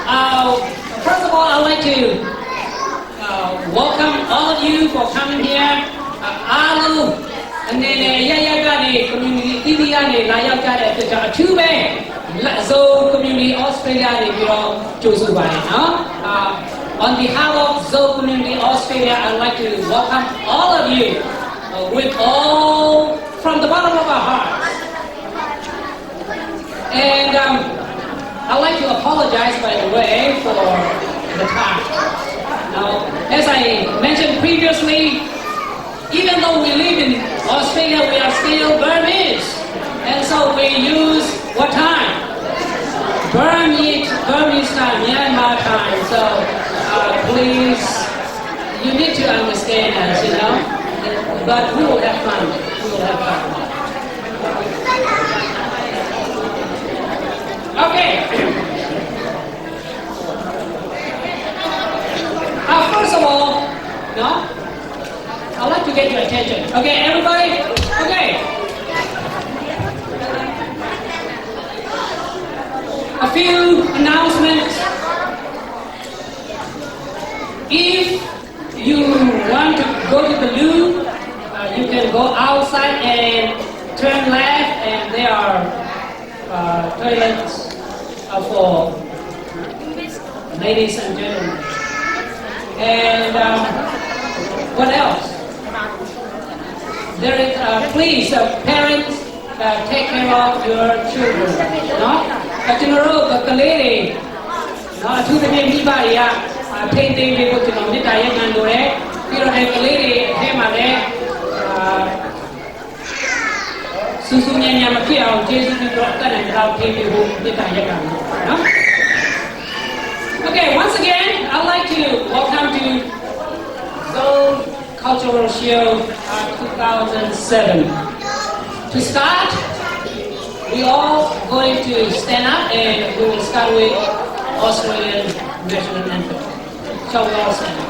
First of all, I'd like to welcome all of you for coming here. Alu, and then Yaya community, Tibiani, Layaka, Tube, Zo community, Australia, on behalf of Zo community Australia, I'd like to welcome all of you with all from the bottom of our hearts. And I'd like to apologize, by the way, for the time. Now, as I mentioned previously, even though we live in Australia, we are still Burmese. And so we use what time? Burmese time, Myanmar time. So please, you need to understand us, But we will have fun. We will have fun. Okay. First of all, I'd like to get your attention. Okay, everybody? Okay. A few announcements. If you want to go to the loo, you can go outside and turn left, and there are toilets for ladies and gentlemen. And what else? There is, please, parents, take care of your children. Okay, once again, I'd like to welcome to Seoul Cultural Show 2007. To start, we all going to stand up and we will start with Australian national anthem. Shall we all stand up?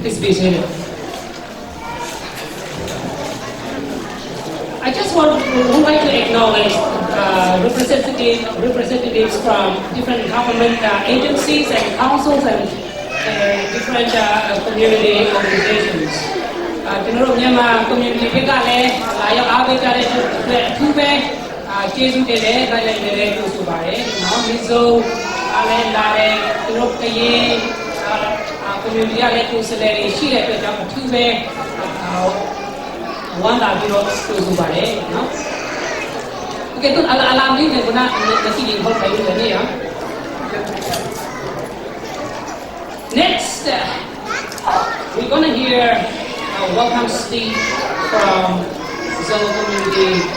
Please be seated. I just would like to acknowledge representatives from different government agencies and councils and different community organizations. Myanmar community Okay, tu alam ni dia guna nasi di hot kayu ni ya. going to hear a welcome speech from Zone Community,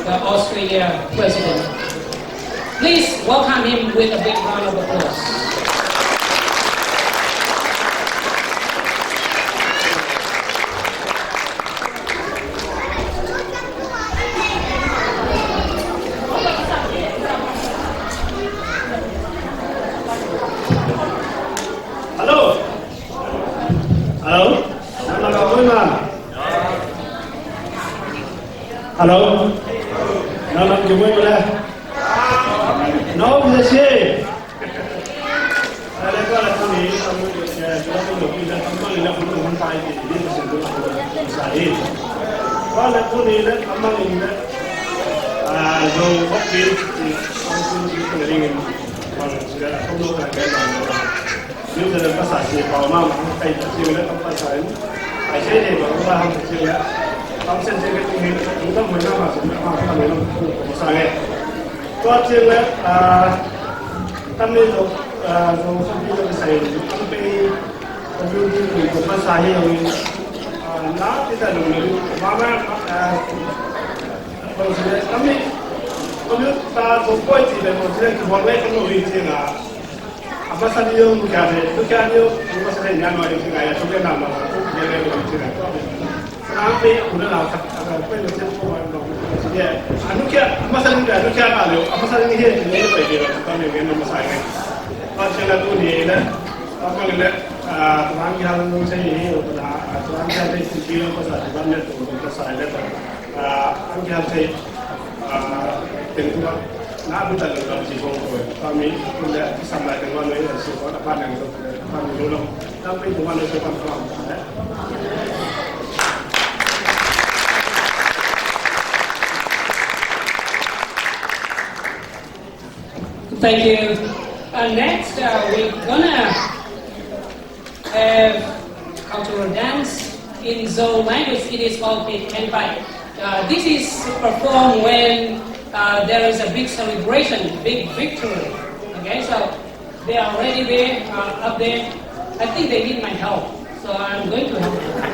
the Australia President. Please welcome him with a big round of applause. Hello. Nào làm gì mới đây? Nó bây giờ xe. Đây có là cái gì? Chúng ta được đi ra thăm quan là cũng được hoàn thành thì đi sẽ được sai. Qua là cái gì đấy? Thăm quan gì đấy? Rồi bắt đi thì ông cũng chỉ có đi còn sẽ không được cái nào. Nếu như là phát sinh bảo mà cái chuyện đấy không phát sinh, cái gì thì cũng là không phát sinh. Ông xem cái tình hình chúng ta mới năm mà chúng ta hoàn thành mới năm của sáng ngày. Qua trên đấy tâm lý rồi không biết là sai không biết community của mình sai rồi lá thì ta dùng được mà còn sẽ tâm lý ta có coi thì là một cái cái vấn đề không có gì là apa saja yang kita ada, itu kan yang kita sering yang ada di negara kita nama, yang ada di negara. Sampai udah lah, apa yang kita buat dia, anu kia, apa kalau, apa saja ini dia ini baik dia, kita ni yang nama saya. Pasal itu ni lah, apa ni lah, tuan kita orang saya ini, tuan kita ada di sini pasal tuan kita tu saya lah, kita saya tentu nak betul betul si bongko. Kami punya sama dengan orang yang sekolah apa yang kami dulu, tapi tuan itu kan faham. Thank you. Next, we're gonna have cultural dance in Zhou language. It is called Kenpai. This is performed when there is a big celebration, big victory. Okay, so they are already there, up there. I think they need my help, so I'm going to help them.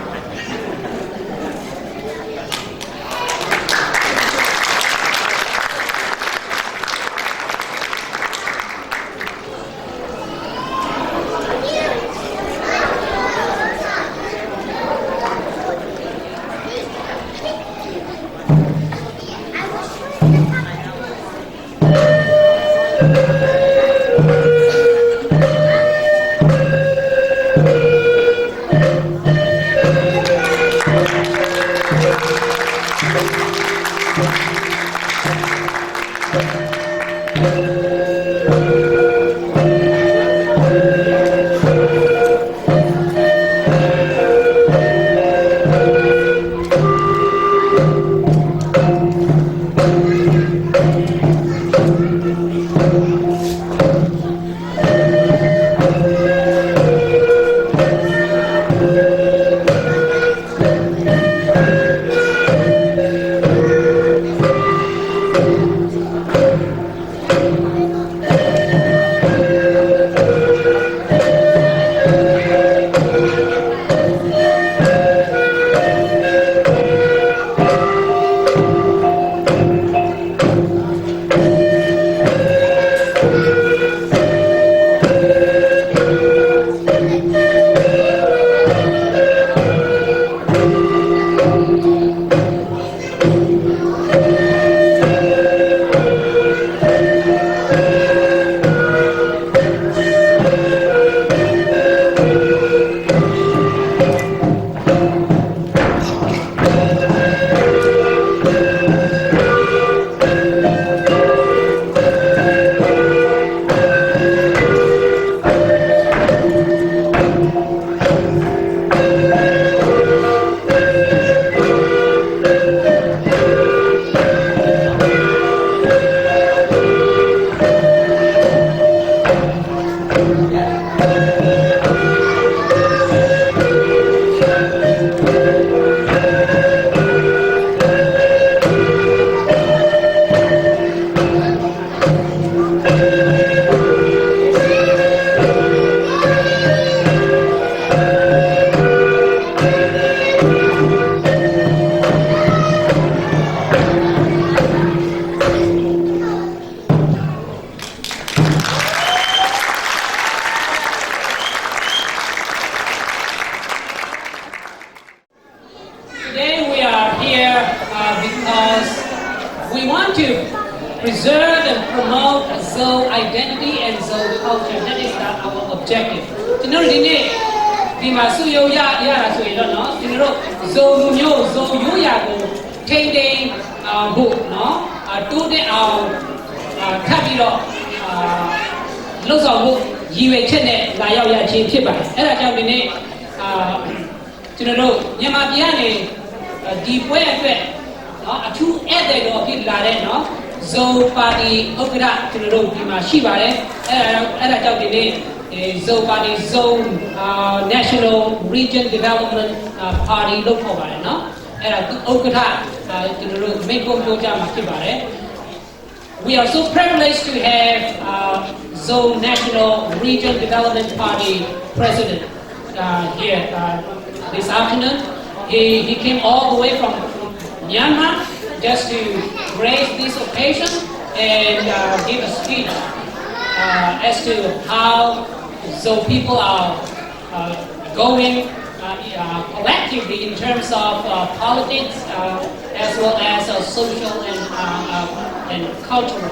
identity and zone culture. That is our objective. You know, the Masuyo ya so you don't know. You know, zone you ya go taking book, no. Do the capital. Lots of book. You will check it. La yao ya check it. Ela jao ni you know, Yamabiane, deep way a two edit of it, no? Zo party, Okra, to the road, Shibare, and I tell the name, Zo party, Zone National Region Development Party, local, no? And Okra, to the road, Mako Joja Makibare. We are so privileged to have Zone National Region Development Party President here this afternoon. He came all the way from Myanmar just to grace this occasion and give a speech as to how so people are going collectively in terms of politics as well as social and cultural.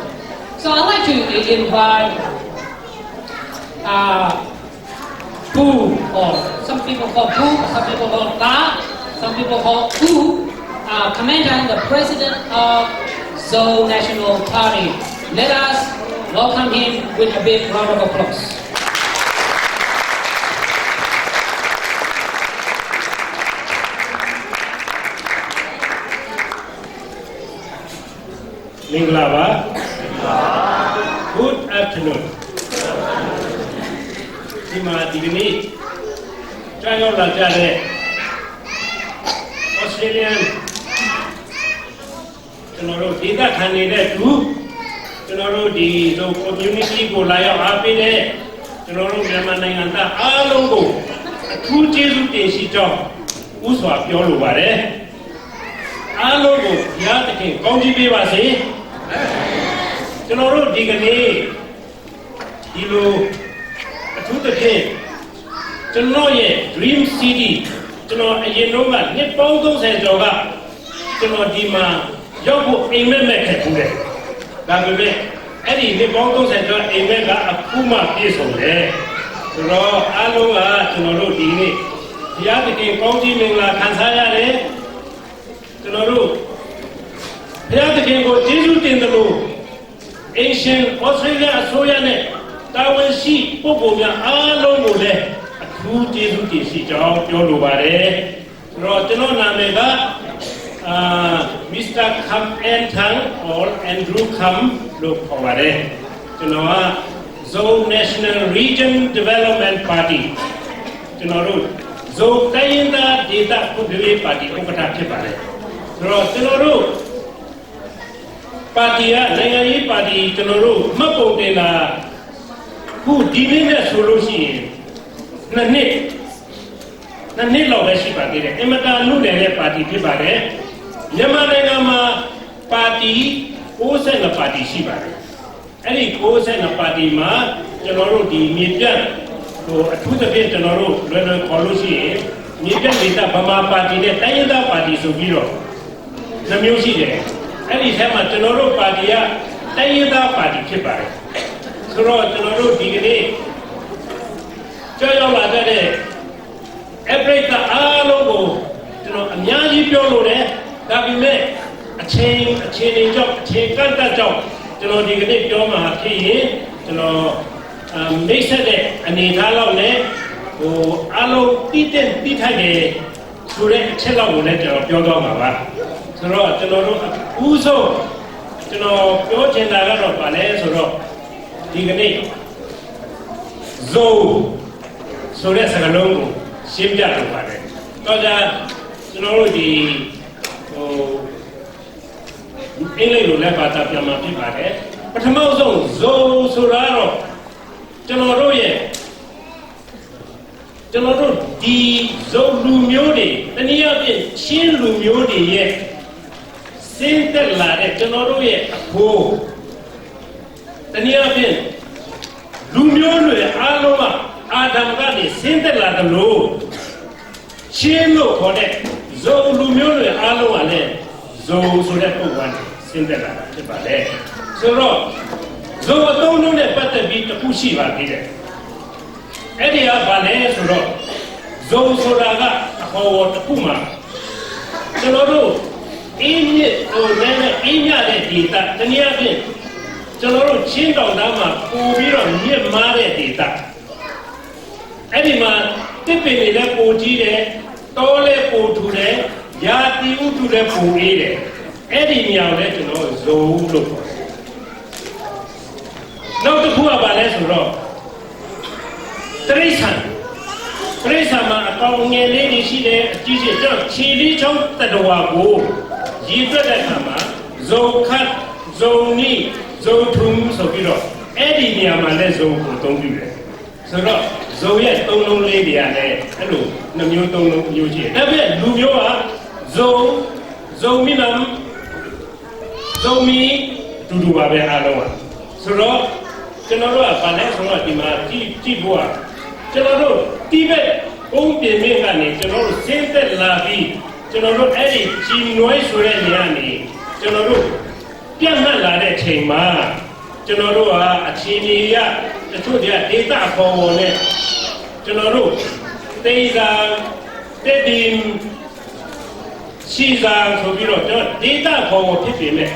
So I'd like to invite Pooh, or some people call Pooh, some people call Ta, some people call Pooh, Commander, the President of Zone National Party. Let us welcome him with a big round of applause. Minglava. Good afternoon. Sima Digni, China Rajare, Australian, Tomorrow, Dita Canada too, Tomorrow, the community go lie up happy there, Tomorrow, Yamananga, Alogo, two Jesu Teshito, Uswa Pioluvare, Alogo, Yataki, Kongi Bivasi, Tomorrow, Digani, Ilo. To the king, to know ye, Dream City, to know a Yenova, Nippon and Joga, to know Dima, Yogo, Amen, Mekatule. That will make any Nippon and Joga, Amen, a Puma piece of there. To know Aloha, to know Dini. The other king, Kongi Mingla, Kansaya, to know. The other king go Jesu in the Loo, Ancient Australia, Soyane. Tawon si Popoya along with a true Jesu job, Yolubare, Roteno Namega, Mr. Kam and Tang or Andrew Kam look over there. Genoa Zone National Region Development Party. Genoru Zo Tayenda Data Pudri Party Okatake. Rotenoru Partia, Nangari Party, Genoru, Mapotela. Who didn't a solution? Nane Lovaship, Emata Nude party, Pibare, Yamanama party, Osen a party Shibare. Any Osen a party ma, General di Midian, to the bit General, Red Colusi, Midian Vita Bama party, the Tayada party, so Biro. The music there. Any time a General party, Tayada party, Pibare. So, General Digni, Joy every logo, a Nyaji Piolore, that we make a chain job, chain job, Digni Yoma Key, Mesa de Anitalo, or Alo Titan Titane, Sure Chella Yodoma. So, Uso, Yochenagaro Palace, Digni Zo. So that's a long ship that because the English left at Yamati, but also Zo Suraro, General di Zo Lumiodi, the near Chin Lumiodi yet, Saint Lade, General Po, the near Lumiodi, Aloma. Adam Gadi, Sinter la the low. Chino connect. Zo Lumio, Alo Ale, Zo Surepo one, Sinter la the Bale. So, ဇုံအသုံးလုံးနဲ့ပတ်သက်ပြီးတစ်ခုရှိပါသေးတယ်အဲ့ဒီကဘာလဲဆိုတော့ဇုံဆိုတာကအခေါ်အဝေါ်တစ်ခုမှာကျွန်တော်တို့အင်းမြစ်ဟိုနဲ့အင်းမြတဲ့ဒေသတနည်းအားဖြင့်ကျွန်တော်တို့ချင်းတောင်သားမှာပို့ပြီးတော့မြစ်မားတဲ့ဒေသအဲ့ဒီမှာတစ်ပင်တွေလည်းပိုကြီးတယ်တောလည်းပိုထူတယ်ရာတီဥတုလည်းပိုအေးတယ်အဲ့ဒီနေရာလည်းကျွန်တော်ဇုံလို့ခေါ်တယ်နောက်တစ်ခုကဘာလဲဆိုတော့တရိษံမှာအကောင်ငယ်လေးတွေရှိတယ်အကြီးကြီးတော့ခြေလေးချောင်းတတဝါကိုရည်တွက်တဲ့အခါမှာဇုံခတ်ဇုံနီဇုံထုံဆိုပြီးတော့အဲ့ဒီနေရာမှာလည်းဇုံကိုသုံးပြတယ်ဆိုတော့ဇုံရဲ့သုံးလုံးလေးတွေကလည်းအဲ့လိုနှမျိုးသုံးလုံးမျိုးရှိတယ်ဒါပေမဲ့လူမျိုးကဇုံမိနမ်ဇုံမီတူတူပါပဲအားလုံးကဆိုတော့ကျွန်တော်တို့ကဘာလဲဆိုတော့ဒီမှာကြည့်ဖို့ကကျွန်တော်တို့တိဘက်ပုံပြင်မြင့်ကနေကျွန်တော်တို့ဆင်းသက်လာပြီးကျွန်တော်တို့အဲ့ဒီကြီးနွိုင်းဆိုတဲ့နေရာနေကျွန်တော်တို့ပြတ်မှတ်လာတဲ့ချိန်မှာကျွန်တော်တို့ဟာအချင်းကြီးရတချို့တွေကဒေတာပေါ်ပေါ်နဲ့ကျွန်တော်တို့တေးစာတက်ဒီရှိစာဆိုပြီးတော့ကျွန်တော်ဒေတာပေါ်ပေါ်ဖြစ်ပေမဲ့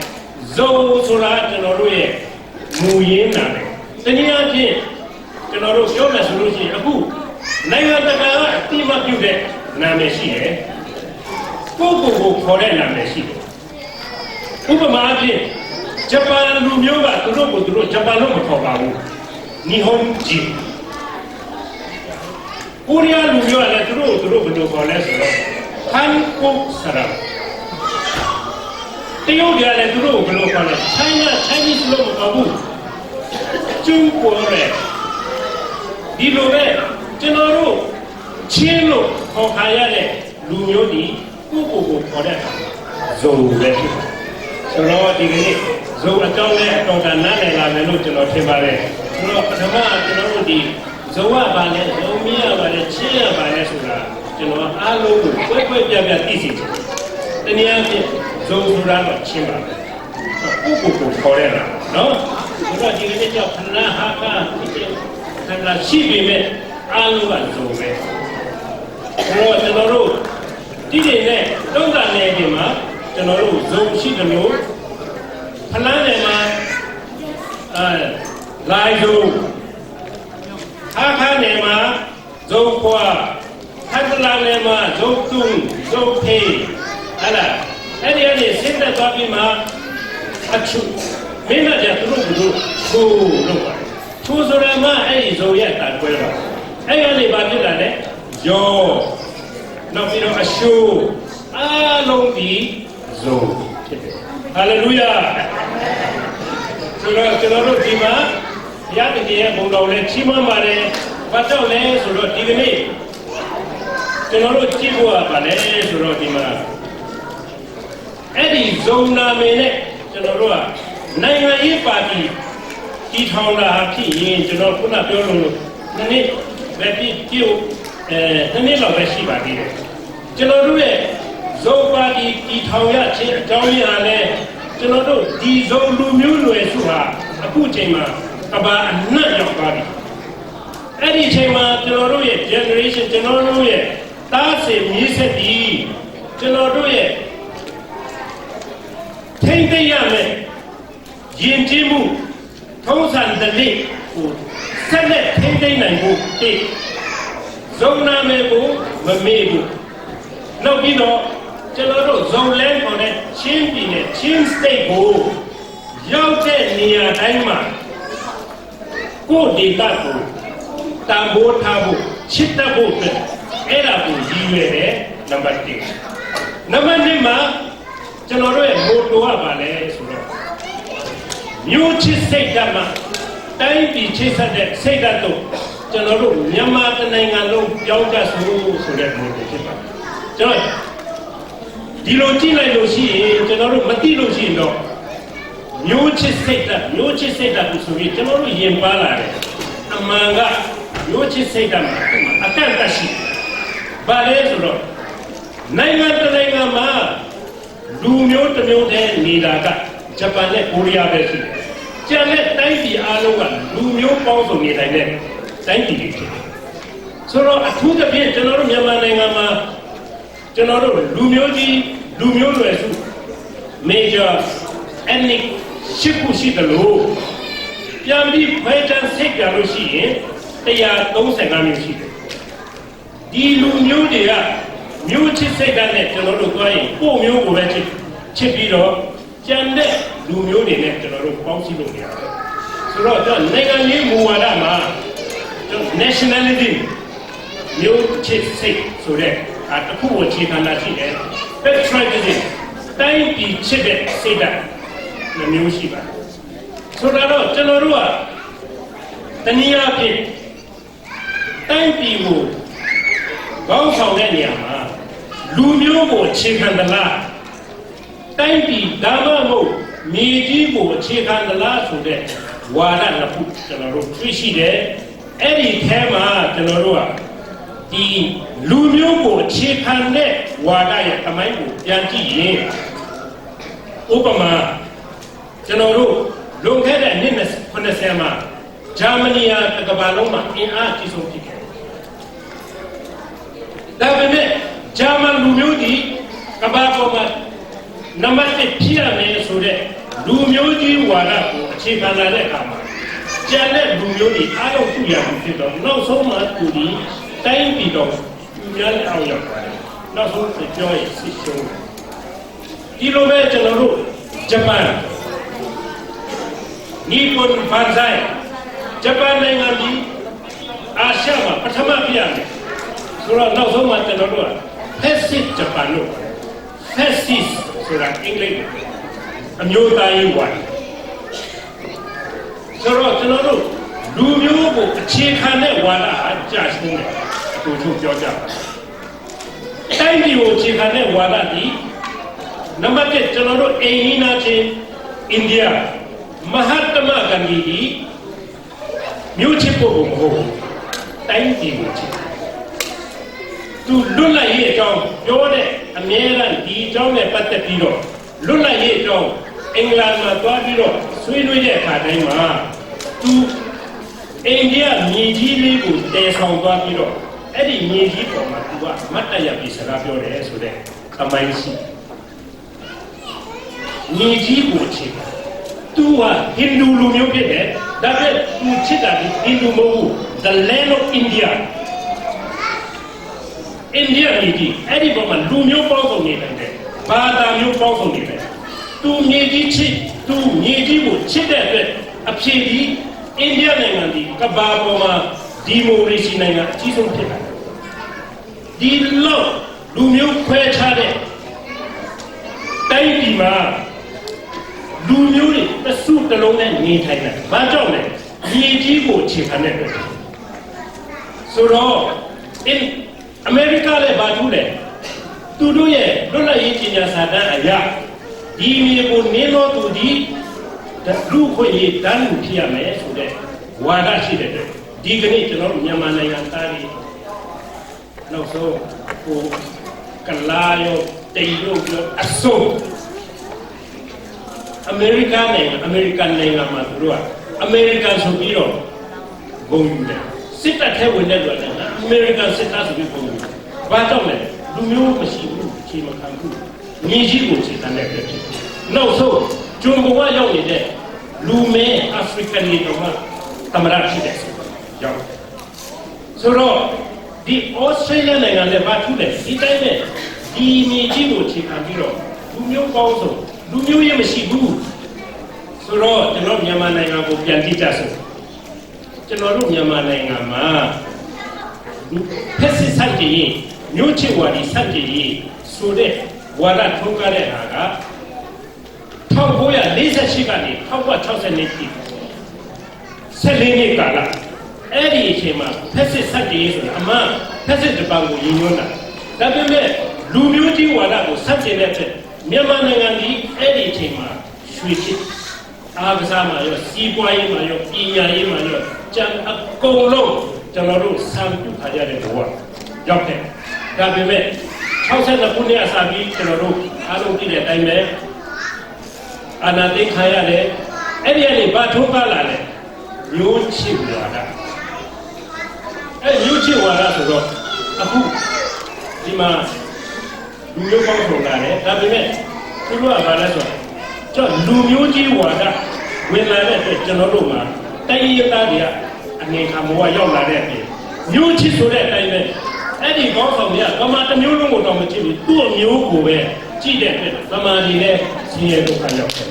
ဇုံဆိုတာကျွန်တော်တို့ရဲ့မူရင်းနာတယ်တနည်းအားဖြင့်ကျွန်တော်တို့ပြောမယ်ဆိုလို့ရှိရင်အခုနိုင်ငံတကာကအတိမပြုတဲ့နာမည်ရှိတယ်ကိုခေါ်တဲ့နာမည်ရှိတယ်ဥပမာအားဖြင့်ဂျပန်လူမျိုးကသူတို့ဂျပန်လို့မခေါ်ပါဘူးနီဟွန်ဂျီကိုရီးယားလူမျိုးကလည်းသူတို့ဘယ်လိုခေါ်လဲဆိုတော့ဟန်ကုတ်ဆရာတရုတ်ကလည်းသူတို့ဘယ်လိုခေါ်လဲ Chinese လို့မခေါ်ဘူးကျုံပေါ်ရဲဒီလိုပဲကျွန်တော်တို့ချင်းလို့ခေါ်ခါရတဲ့လူမျိုးဒီကိုခေါ်တဲ့ဇုံပဲဆိုတော့ဒီကနေ့ဇုံအကြောင်းနဲ့အတော်တန်နားလည်လာမယ်လို့ကျွန်တော်ထင်ပါတယ်ဆိုတော့ပထမကျွန်တော်တို့ဒီဇုံကဘာလဲဇုံမီးရပါလဲချင်းရပါလဲဆိုတာကျွန်တော်အားလုံးကိုပွဲပြသိစေချင်တယ်တနည်းအားဖြင့်ဇုံဆိုတာတော့ချင်းပါပဲကိုခေါ်ရတာနော်ဆိုတော့ဒီကနေ့ကြောင့်ခဏဟာခဏရှိပေမဲ့အားလုံးကဇုံပဲဆိုတော့ကျွန်တော်တို့ဒီနေ့နဲ့တုံးတာနယ်ဒီမှာကျွန်တော်တို့ဇုံရှိတယ်လို့ဖလန်းနယ်မှာလိုင်ဇုံအခါနယ်မှာဇုံခွာခတ်လာနယ်မှာဇုံတုံဇုံဖေးဟလာအဲ့ဒီအနေစင်တဲ့သွားပြီးမှအချူမင်းတို့ကသူတို့ကိုလို့ပါတယ်သူဆိုရမအဲ့ဒီဇုံရဲ့တန်ခွဲပါအဲ့ဒီကနေဘာဖြစ်လာလဲယောနောက်ပြီးတော့အရှုအားလုံးဒီဇုံဖြစ်တယ်ဟာလေလုယာဆိုတော့ကျွန်တော်တို့ဒီမှာရတဲ့ရဲ့ဘုံတော်လည်းချီးမွမ်းပါတယ်ဘာကြောင့်လဲဆိုတော့ဒီကနေ့ကျွန်တော်တို့ကြည့်ဖို့ကပါလဲဆိုတော့ဒီမှာအဲ့ဒီဇုံနာမည်နဲ့ကျွန်တော်တို့ကနိုင်ငံရေးပါတီတည်ထောင်တာဖြစ်ရင်ကျွန်တော်ခုနပြောလို့နှစ်နှစ်ပဲပြည့်နှစ်နှစ်လောက်ပဲရှိပါသေးတယ်ကျွန်တော်တို့ရဲ့ဇုံပါတီတည်ထောင်ရခြင်းအကြောင်းရင်းဟာလဲကျွန်တော်တို့ဒီဇုံလူမျိုးနွယ်စုဟာအခုချိန်မှာကဘာအနှံ့ရောက်သွားပြီအဲ့ဒီချိန်မှာကျွန်တော်တို့ရဲ့ generation ကျွန်တော်တို့ရဲ့တားဆီမြေးဆက်ပြီးကျွန်တော်တို့ရဲ့ထိမ့်သိရမယ်ယဉ်ကျေးမှုထုံးစံဓလေ့ကိုဆက်လက်ထိမ့်သိနိုင်ဖို့တည်ဇုံနာမည်ကိုမမေ့ဘူးနောက်ပြီးတော့ကျွန်တော်တို့ဇုံလန်းခေါ်တဲ့ချင်းပြည်နယ်ချင်း state ကိုရောက်တဲ့နေရာတိုင်းမှာကိုဒေတာကိုတန်ဖိုးထားဖို့ချစ်တတ်ဖို့အတွက်အဲ့ဒါကိုရည်ရွယ်တယ်နံပါတ်1နံပါတ်2မှာကျွန်တော်တို့ရဲ့မိုတိုကပါလဲဆိုတော့မျိုးချစ်စိတ်ဓာတ်မှာတိုင်းပြည်ချစ်ဆက်တဲ့စိတ်ဓာတ်တို့ကျွန်တော်တို့မြန်မာနိုင်ငံလုံးပြောင်းကြဆိုတဲ့မိုတိုဖြစ်ပါတယ်ကျွန်တော်ဒီလိုကြည့်လိုက်လို့ရှိရင်ကျွန်တော်တို့မသိလို့ရှိရင်တော့မျိုးချစ်စိတ်ဓာတ်ကိုဆိုပြီးကျွန်တော်တို့ယင်ပါလာတယ်အမှန်ကမျိုးချစ်စိတ်ဓာတ်မှာအကန့်အသတ်ရှိဘာလဲဆိုတော့နိုင်ငံတစ်နိုင်ငံမှာလူမျိုးတစ်မျိုးတည်းနေတာကဂျပန်နဲ့ကိုရီးယားပဲရှိတယ် ကျန်တဲ့တိုင်းပြည်အားလုံးကလူမျိုးပေါင်းစုံနေတိုင်းနဲ့တိုင်းပြည်တွေဖြစ်တယ်ဆိုတော့အထူးသဖြင့်ကျွန်တော်တို့မြန်မာနိုင်ငံမှာကျွန်တော်တို့လူမျိုးနွယ်စု major ethnic ရှစ်ခုရှိတယ်လို့ပြန်ပြီးခွဲခြားစိတ်ကြလို့ရှိရင်135မျိုးရှိတယ်ဒီလူမျိုးတွေကမျိုးချစ်စိတ်ဓာတ်နဲ့ကျွန်တော်တို့သွားရင်ကိုယ့်မျိုးကိုပဲချစ်ပြီးတော့ကျန်တဲ့လူမျိုးတွေနဲ့ကျွန်တော်တို့ပေါင်းစည်းလို့ရတယ်ဆိုတော့ကျွန်တော်နိုင်ငံရေးမူဝါဒမှာကျွန်တော် nationality မျိုးချစ်စိတ်ဆိုတဲ့တစ်ခုကိုခြေခံတာရှိတယ် patriotism တိုင်းပြည်ချစ်တဲ့စိတ်ဓာတ်မျိုးရှိပါတယ်ဆိုတော့ကျွန်တော်တို့ကတနည်းအားဖြင့်တိုင်းပြည်ကိုကောင်းဆောင်တဲ့နေရာမှာလူမျိုးကိုအခြေခံသလားတိုင်းပြည်ဒါမှမဟုတ်မြေကြီးကိုအခြေခံသလားဆိုတဲ့ဝါဒနှစ်ခုကျွန်တော်တို့တွေ့ရှိတယ်အဲ့ဒီထဲမှာကျွန်တော်တို့ကဒီလူမျိုးကိုအခြေခံတဲ့ဝါဒရဲ့အမိုင်းကိုပြန်ကြည့်ရင်ဥပမာကျွန်တော်တို့လွန်ခဲ့တဲ့နှစ်90မှာဂျာမနီကကမ္ဘာလုံးမှာအင်အားကြီးဆုံးဖြစ်ခဲ့ဒါပေမဲ့ဂျာမန်လူမျိုးကြီးကမ္ဘာပေါ်မှာနံပါတ်1ဖြစ်ရမယ်ဆိုတဲ့လူမျိုးကြီးဝါဒကိုအခြေခံလာတဲ့အခါမှာကျန်တဲ့လူမျိုးတွေအားလုံးသူ့ရမှုဖြစ်တော့နောက်ဆုံးမှသူဒီတိုင်းပြည်တော်များအောင်ရောက်ပါတယ်နောက်ဆုံးပြောရင်စစ်ရှုံးဒီလိုပဲကျွန်တော်တို့ဂျပန်နီပွန်ဘန်ဇိုင်ဂျပန်နိုင်ငံကြီးအာရှမှာပထမပြရတယ်ဆိုတော့နောက်ဆုံးမှကျွန်တော်တို့က fascist ဂျပန်လို့ fascist ဆိုတာအင်္ဂလိပ်အမျိုးသားရေးဝါဒဆိုတော့ကျွန်တော်တို့လူမျိုးကိုအခြေခံတဲ့ဝါဒအကြရှုံးတယ်အတူတူပြောကြပါတိုင်းပြည်ကိုအခြေခံတဲ့ဝါဒဒီနံပါတ်1ကျွန်တော်တို့အိမ်နီးနားချင်းအိန္ဒိယမဟာတမဂန္ဒီကြီးမြို့ချစ်ဖို့မဟုတ်ဘူးတိုင်းပြည်ကိုချစ်သူလွတ်လပ်ရေးအကြောင်းပြောတဲ့အမြဲတမ်းဒီအကြောင်းနဲ့ပတ်သက်ပြီးတော့လွတ်လပ်ရေးအကြောင်းအင်္ဂလန်မှာသွားပြီးတော့ဆွေးနွေးတဲ့အခါတိုင်းမှာသူအိန္ဒိယမြေကြီးလေးကိုတည်ဆောင်သွားပြီးတော့အဲ့ဒီမြေကြီးပေါ်မှာသူကမတ်တရပြီးစကားပြောတယ်ဆိုတဲ့အမိုင်းရှိမြေကြီးကိုချစ်သူကဟိန္ဒူလူမျိုးဖြစ်တယ်ဒါပေမဲ့သူချစ်တာဒီဟိန္ဒူမဟုတ်ဘူး the land of India အိန္ဒိယမြေကြီးအဲ့ဒီပေါ်မှာလူမျိုးပေါင်းစုံနေတယ်ဘာသာမျိုးပေါင်းစုံနေတယ်သူမြေကြီးချစ်သူမြေကြီးကိုချစ်တဲ့အတွက်အဖြစ်ဒီအိန္ဒိယနိုင်ငံဒီကမ္ဘာပေါ်မှာဒီမိုကရေစီနိုင်ငံအကြီးဆုံးဖြစ်လာတယ်ဒီလောက်လူမျိုးခွဲခြားတဲ့တိုင်းပြည်မှာလူမျိုးတွေတစုတလုံးနဲ့နေထိုင်တယ်ဘာကြောင့်လဲမြေကြီးကိုခြေခံတဲ့အတွက်ဆိုတော့အမေရိကလည်းဘာထူးလဲသူတို့ရဲ့လွတ်လပ်ရေးကြေညာစာတမ်းအရဒီမြေကိုနင်းလို့သူဒီလူခွင့်ရေးတန်းလူဖြစ်ရမယ်ဆိုတဲ့ဝါဒရှိတဲ့အတွက်ဒီကနေ့ကျွန်တော်မြန်မာနိုင်ငံသားတွေနောက်ဆုံးဟိုကလာရောတေရောအစိုးအမေရိကန်နိုင်ငံမှာသူတို့ကအမေရိကန်ဆိုပြီးတော့ဂုဏ်ယူတယ်စစ်တပ်ထဲဝင်တဲ့လူတွေကအမေရိကန်စစ်သားဆိုပြီးဂုဏ်ယူဘာကြောင့်လဲလူမျိုးမရှိဘူးခြေမခံဘူးမြေကြီးကိုခြေခံတဲ့အတွက်ဖြစ်နောက်ဆုံးဂျွန်ဘဝရောက်နေတဲ့လူမဲအာဖရိကန်တွေတော့သမရဖြစ်တယ်ရောက်ဆိုတော့ဒီဩစတြေးလျနိုင်ငံလည်းဘာထူးလဲဒီတိုင်းနဲ့ဒီမြေကြီးကိုခြေခံပြီးတော့လူမျိုးပေါင်းစုံလူမျိုးရေးမရှိဘူးဆိုတော့ကျွန်တော်မြန်မာနိုင်ငံကိုပြန်ကြည့်ကြစို့ကျွန်တော်တို့မြန်မာနိုင်ငံမှာဖက်စစ်စန့်ကျင်ရေးမျိုးချစ်ဝါဒီစန့်ကျင်ရေးဆိုတဲ့ဝါဒထုတ်ကြတဲ့ဟာက1948ကနေ1960နှစ်ထိ14နှစ်ကာလအဲ့ဒီအချိန်မှာဖက်စစ်စန့်ကျင်ရေးဆိုတာအမှန်ဖက်စစ်တပံကိုရည်ညွှန်းတာဒါပေမဲ့လူမျိုးကြီးဝါဒကိုစန့်ကျင်တဲ့အတွက်မြန်မာနိုင်ငံကြီးအဲ့ဒီအချိန်မှာရွှေချစ်အားကစားမှာရောစီးပွားရေးမှာရောပညာရေးမှာရောကျန်အကုန်လုံးကျွန်တော်တို့ဆံပြုထားကြတဲ့ဘဝရောက်တယ်ဒါပေမဲ့62ခုနှစ်အစပြီးကျွန်တော်တို့အားလုံးသိတဲ့အတိုင်းပဲအာဏာသိမ်းခံရတယ် အဲ့ဒီကနေဘာထုတ်ပါလာလဲမျိုးချစ်ဝါဒအဲ့မျိုးချစ်ဝါဒဆိုတော့အခုဒီမှာလူမျိုးပေါင်းစုံလာတယ်ဒါပေမဲ့သူတို့ကဘာလဲဆိုတော့ကျွန်တော်လူမျိုးကြီးဝါဒဝင်လာတဲ့အတွက်ကျွန်တော်တို့မှာတိုင်းရင်းသားတွေကအနေခံဘဝရောက်လာတဲ့အပြင်မျိုးချစ်ဆိုတဲ့အတိုင်းပဲအဲ့ဒီကောင်းဆောင်တွေကဗမာတစ်မျိုးလုံးကိုတော့မချစ်ဘူးသူ့အမျိုးကိုပဲကြည့်တဲ့အတွက်ဗမာတွေလည်းဆင်းရဲဒုက္ခရောက်တယ်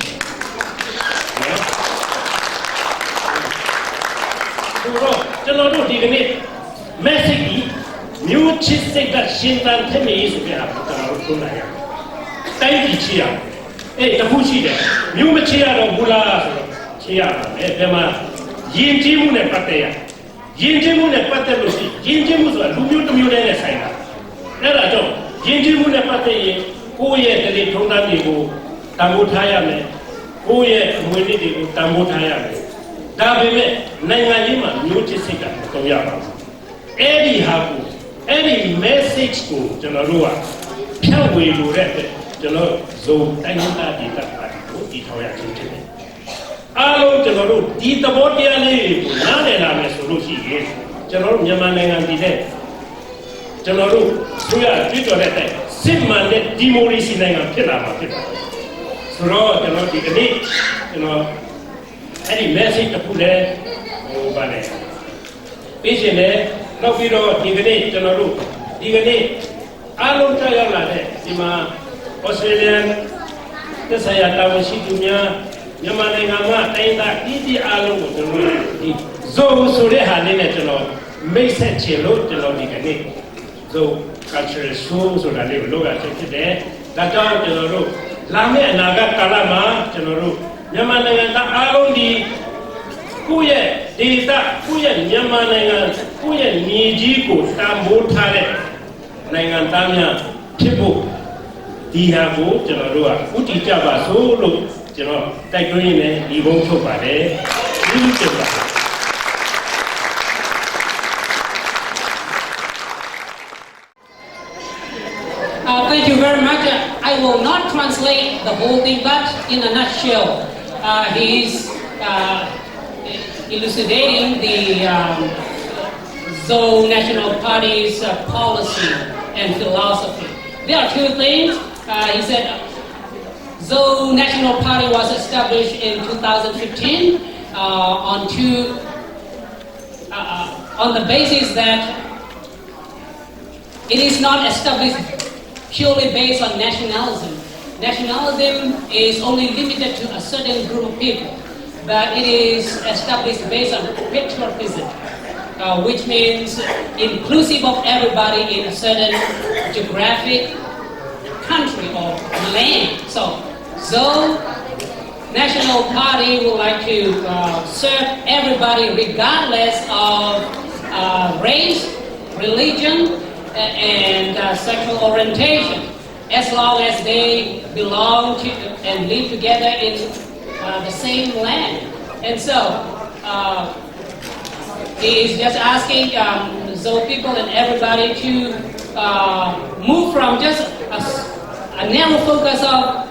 ဆိုတော့ကျွန်တော်တို့ဒီကနေ့ message ကြီးမျိုးချစ်စိတ်ကရှင်သန်ထက်မြည်ဆိုပြတာကျွန်တော်တို့ပြောလိုက်ရတိုင်းပြည်ချစ်ရအေးတခုရှိတယ်မျိုးမချစ်ရတော့ဘူးလားဆိုတော့ချစ်ရပါမယ်ဒီမှာယဉ်ကျေးမှုနဲ့ပတ်သက်ရယဉ်ကျေးမှုနဲ့ပတ်သက်လို့ရှိရင်ယဉ်ကျေးမှုဆိုတာလူမျိုးတစ်မျိုးတည်းနဲ့ဆိုင်တာအဲ့ဒါကြောင့်ယဉ်ကျေးမှုနဲ့ပတ်သက်ရင်ကိုယ့်ရဲ့တတိထုံးတမ်းတွေကိုတန်ဖိုးထားရမယ်ကိုယ့်ရဲ့အမွေအနှစ်တွေကိုတန်ဖိုးထားရမယ်ဒါပေမဲ့နိုင်ငံရေးမှာမျိုးချစ်စိတ်ကမတော်ရပါဘူးအဲ့ဒီဟာကိုအဲ့ဒီ message ကိုကျွန်တော်တို့ကဖြန့်ဝေလိုတဲ့အတွက်ကျွန်တော်ဇုံတိုင်းဒေသဒေသကိုတည်ထောင်ရခြင်းဖြစ်တယ်အားလုံးကျွန်တော်တို့ဒီသဘောတရားလေးကိုနားလည်လာမယ်ဆိုလို့ရှိရင်ကျွန်တော်တို့မြန်မာနိုင်ငံပြည်တဲ့ကျွန်တော်တို့ဆိုရကြွကြော်တဲ့တိုင်စစ်မှန်တဲ့ဒီမိုကရေစီနိုင်ငံဖြစ်လာမှာဖြစ်ပါတယ်ဆိုတော့ကျွန်တော်ဒီကနေ့ကျွန်တော်အဲ့ဒီ message တစ်ခုလည်းဟိုဗာလဲပေးရှင်လည်းနောက်ပြီးတော့ဒီကနေ့ကျွန်တော်တို့ဒီကနေ့အားလုံးကြောက်ရောက်လာတဲ့ဒီမှာ Australian သက်ဆိုင်ရာတာဝန်ရှိသူများမြန်မာနိုင်ငံမှာတိုင်းသားပြည်အားလုံးကိုကျွန်တော်ဒီဇိုဆိုတဲ့ဟာလေးနဲ့ကျွန်တော်မိတ်ဆက်ချင်လို့ကျွန်တော်ဒီကနေ့ဇို cultural show ဆိုတာလေးကိုလုပ်ရဖြစ်တယ်။ဒါကြောင့်ကျွန်တော်တို့လာမယ့်အနာဂတ်ကာလမှာကျွန်တော်တို့မြန်မာနိုင်ငံသားအားလုံးဒီကိုယ့်ရဲ့ဒေသကိုယ့်ရဲ့မြန်မာနိုင်ငံကိုယ့်ရဲ့မြေကြီးကိုတန်ဖိုးထားတဲ့နိုင်ငံသားများဖြစ်ဖို့ဒီဟာကိုကျွန်တော်တို့ကဥတီကြပါစို့လို့ကျွန်တော်တိုက်တွန်းရင်းနဲ့ဒီဘုံထုတ်ပါတယ်ဒီလိုဖြစ်ပါ Thank you very much. I will not translate the whole thing, but in a nutshell, he's elucidating the Zoe National Party's policy and philosophy. There are two things. He said Zoe National Party was established in 2015 on the basis that it is not established purely based on nationalism. Nationalism is only limited to a certain group of people, but it is established based on patriotism, which means inclusive of everybody in a certain geographic country or land. So National Party would like to serve everybody regardless of race, religion, and sexual orientation, as long as they belong to and live together in the same land. And so he is just asking Zoe people and everybody to move from just a narrow focus of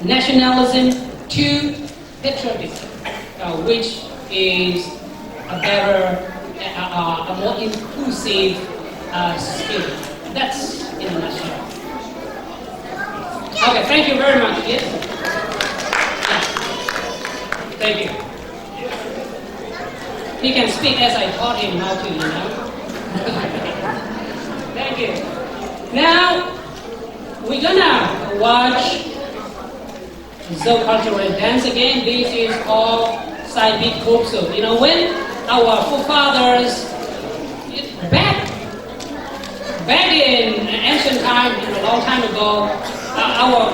nationalism to patriotism, which is a better, a more inclusive spirit. That's in a nutshell. Okay, thank you very much. Yes? Yeah. Thank you. He can speak as I taught him how to, you know. Thank you. Now, we're gonna watch Zoe cultural dance again. This is called Saibit Kopso. You know, when our forefathers, back in ancient time, a long time ago, our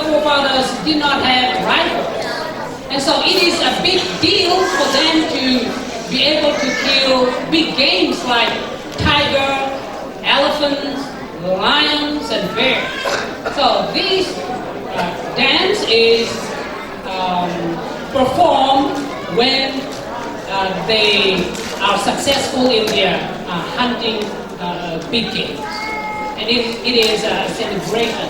forefathers did not have rifles. And so it is a big deal for them to be able to kill big games like tiger, elephants, lions, and bears. So this dance is performed when they are successful in their hunting big games. And it is a celebration,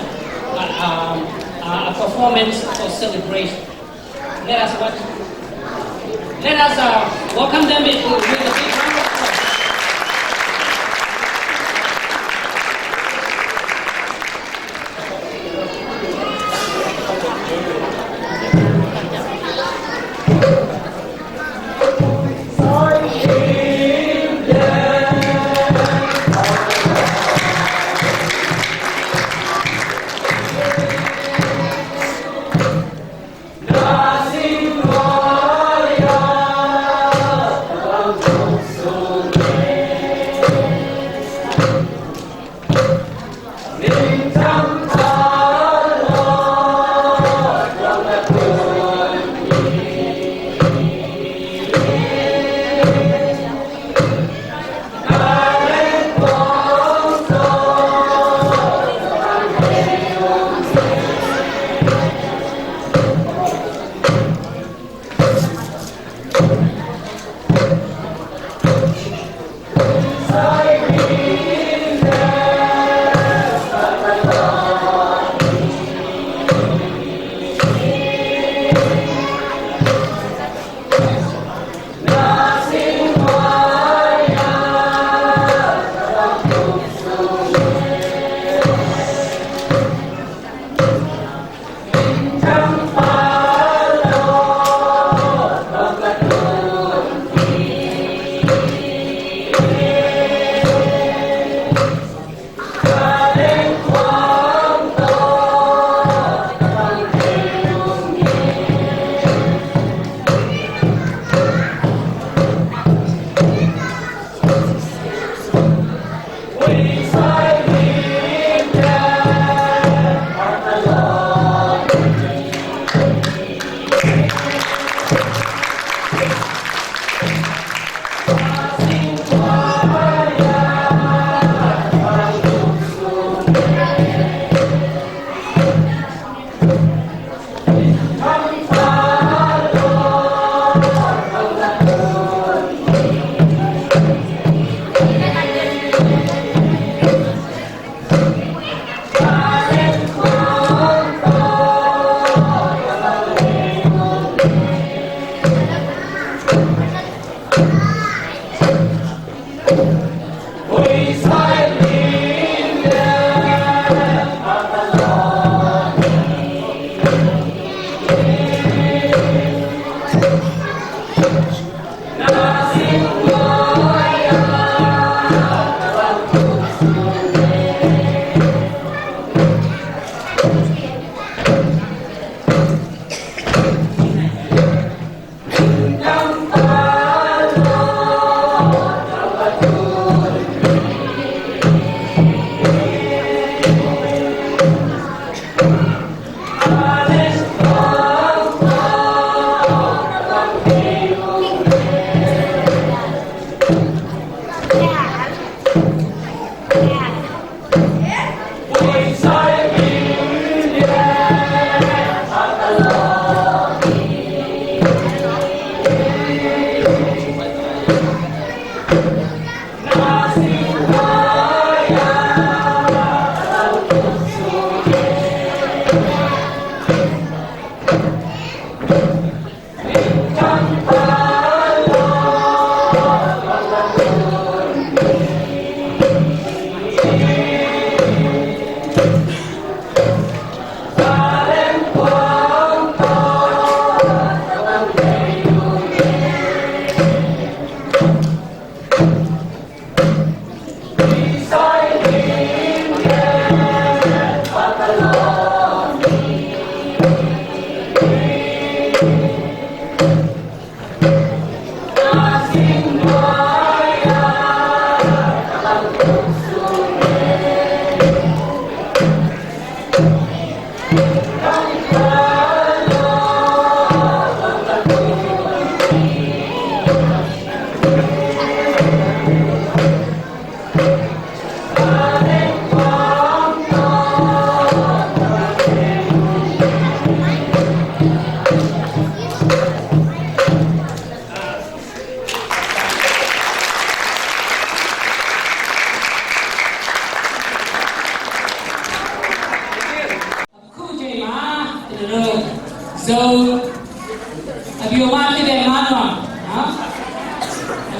a performance for celebration. let us watch. Let us welcome them with a big round of applause.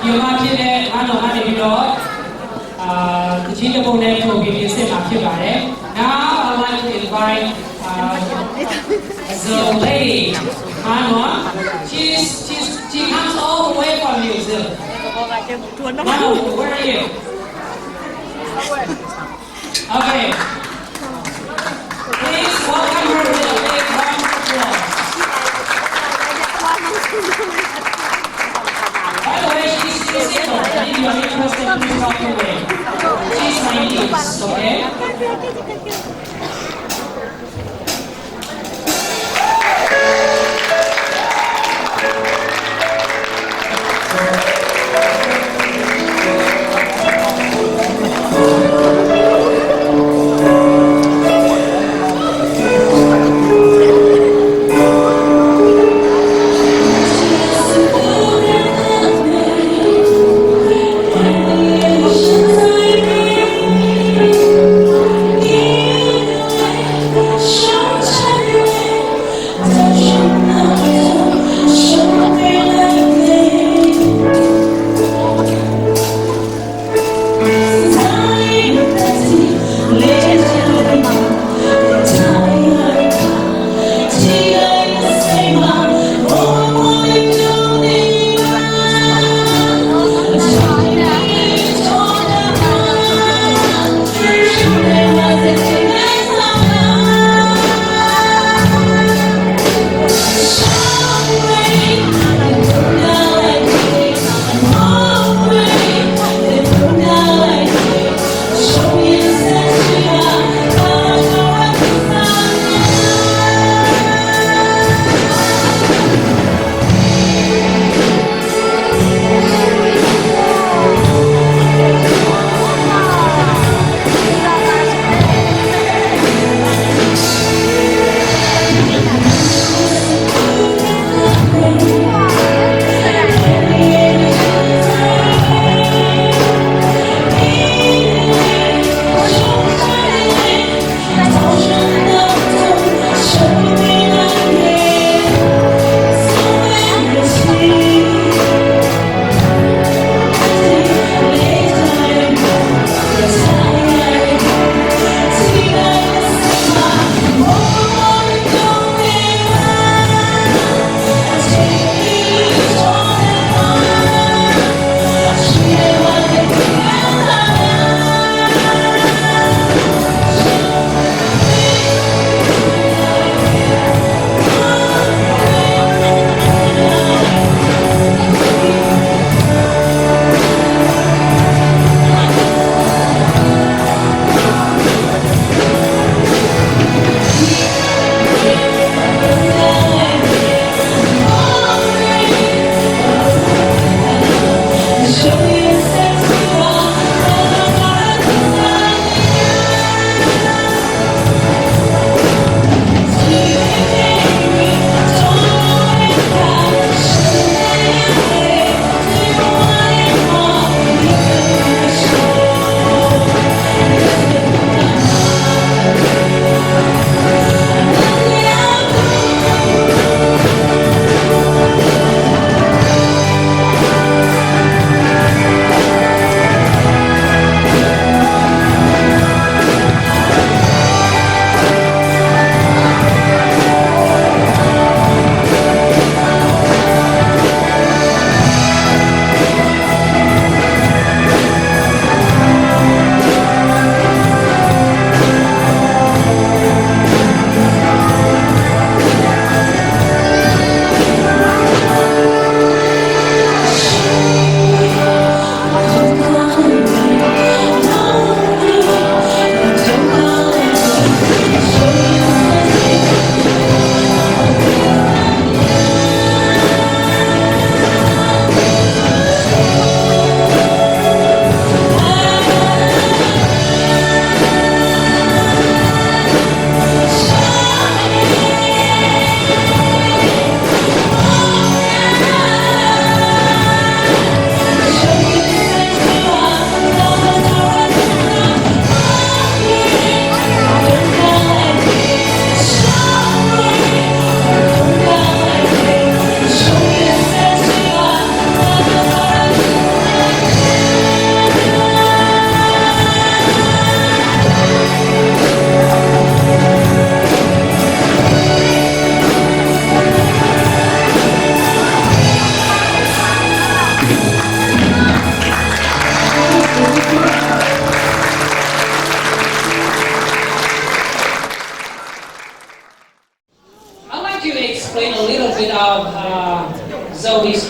မြန်မာဖြစ်တဲ့အားလုံးကနေပြီးတော့တချင်းတစ်ပုံနဲ့ထုတ်ပြီးပြင်ဆင်မှာဖြစ်ပါတယ် Now I like to invite the lady Hanwa she comes all the way from New Zealand Hanwa where are you Okay please welcome her with a big round of applause By the way, she's single. If you are interested, please walk away. She's my niece, okay? Yeah.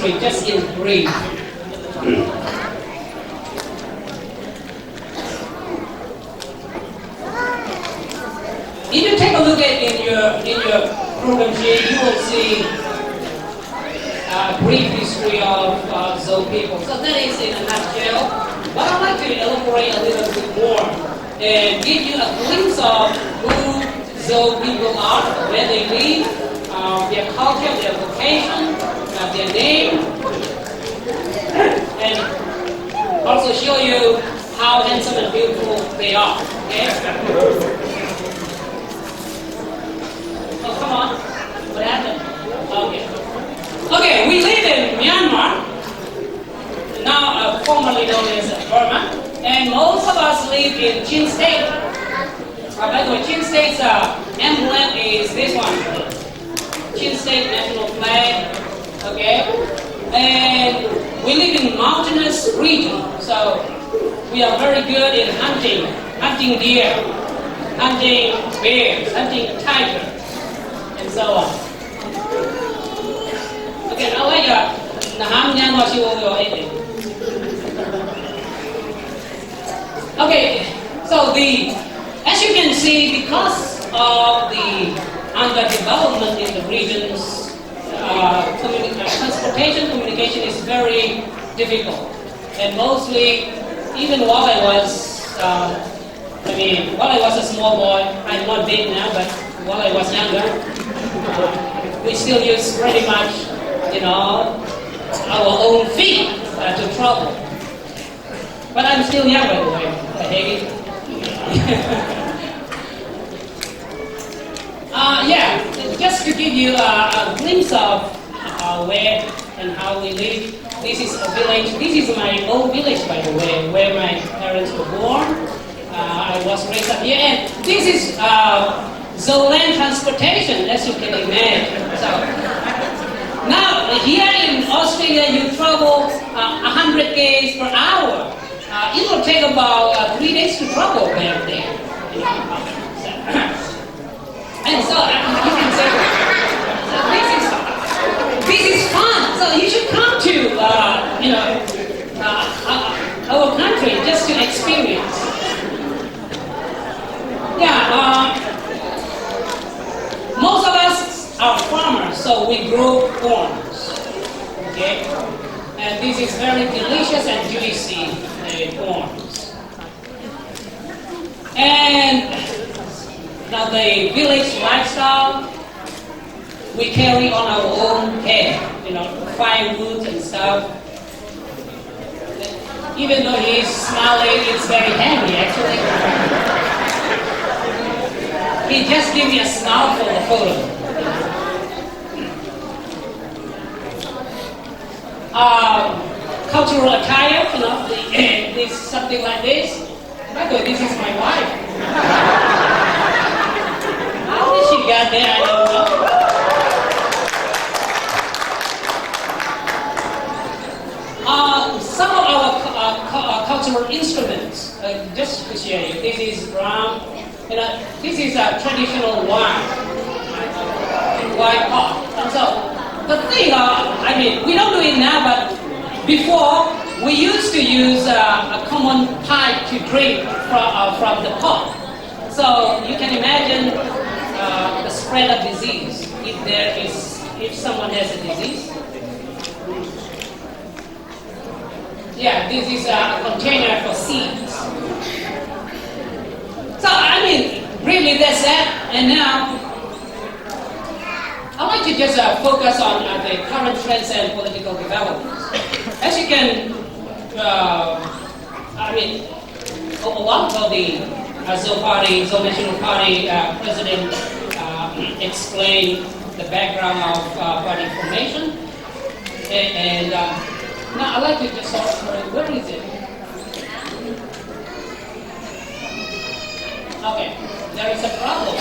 history just in brief. If you take a look at in your program here, you will see a brief history of Zhou people. So that is in a nutshell. But I'd like to elaborate a little bit more and give you a glimpse of who Zhou people are, where they live, their culture, their vocation, their name, and also show you how handsome and beautiful they are. Okay? Oh, come on. What happened? Okay. Okay, we live in Myanmar, now formerly known as Burma, and most of us live in Chin State. By the way, Chin State's emblem is this one. Chin State national flag. Okay? And we live in mountainous region, so we are very good in hunting deer, hunting bears, hunting tiger, and so on. Okay, now I got Naham Nyan Washi Wo anything. Okay, so as you can see, because of the underdevelopment in the regions, transportation communication is very difficult, and mostly, even while I was a small boy, I'm not big now, but while I was younger, we still use pretty much, our own feet to travel. But I'm still young, by the way. Hey. Just to give you a glimpse of where and how we live. This is a village. This is my own village, by the way, where my parents were born. I was raised up here, and this is Zoland transportation, as you can imagine. So now here in Australia, you travel 100 km per hour. It will take about 3 days to travel back there. And so you can say, this is fun. So you should come to our country just to experience. Most of us are farmers, so we grow corns. Okay, and this is very delicious and juicy corns. And now the village lifestyle, we carry on our own head, firewood and stuff. Even though he's smiling, it's very heavy actually. He just gave me a smile for the photo. Cultural attire, this something like this. By the way, this is my wife. How did she get there? I don't know. Some of our cultural instruments, just to share you. This is drum. This is a traditional wine pot. And so the thing, we don't do it now, but before we used to use a common pipe to drink from the pot. So you can imagine the spread of disease if someone has a disease. This is a container for seeds. So really that's that. And now I'd like to just focus on the current trends and political developments. As you can, a while ago the Zhou National Party president explained the background of party formation. And now I'd like to just where is it? Okay, there is a problem.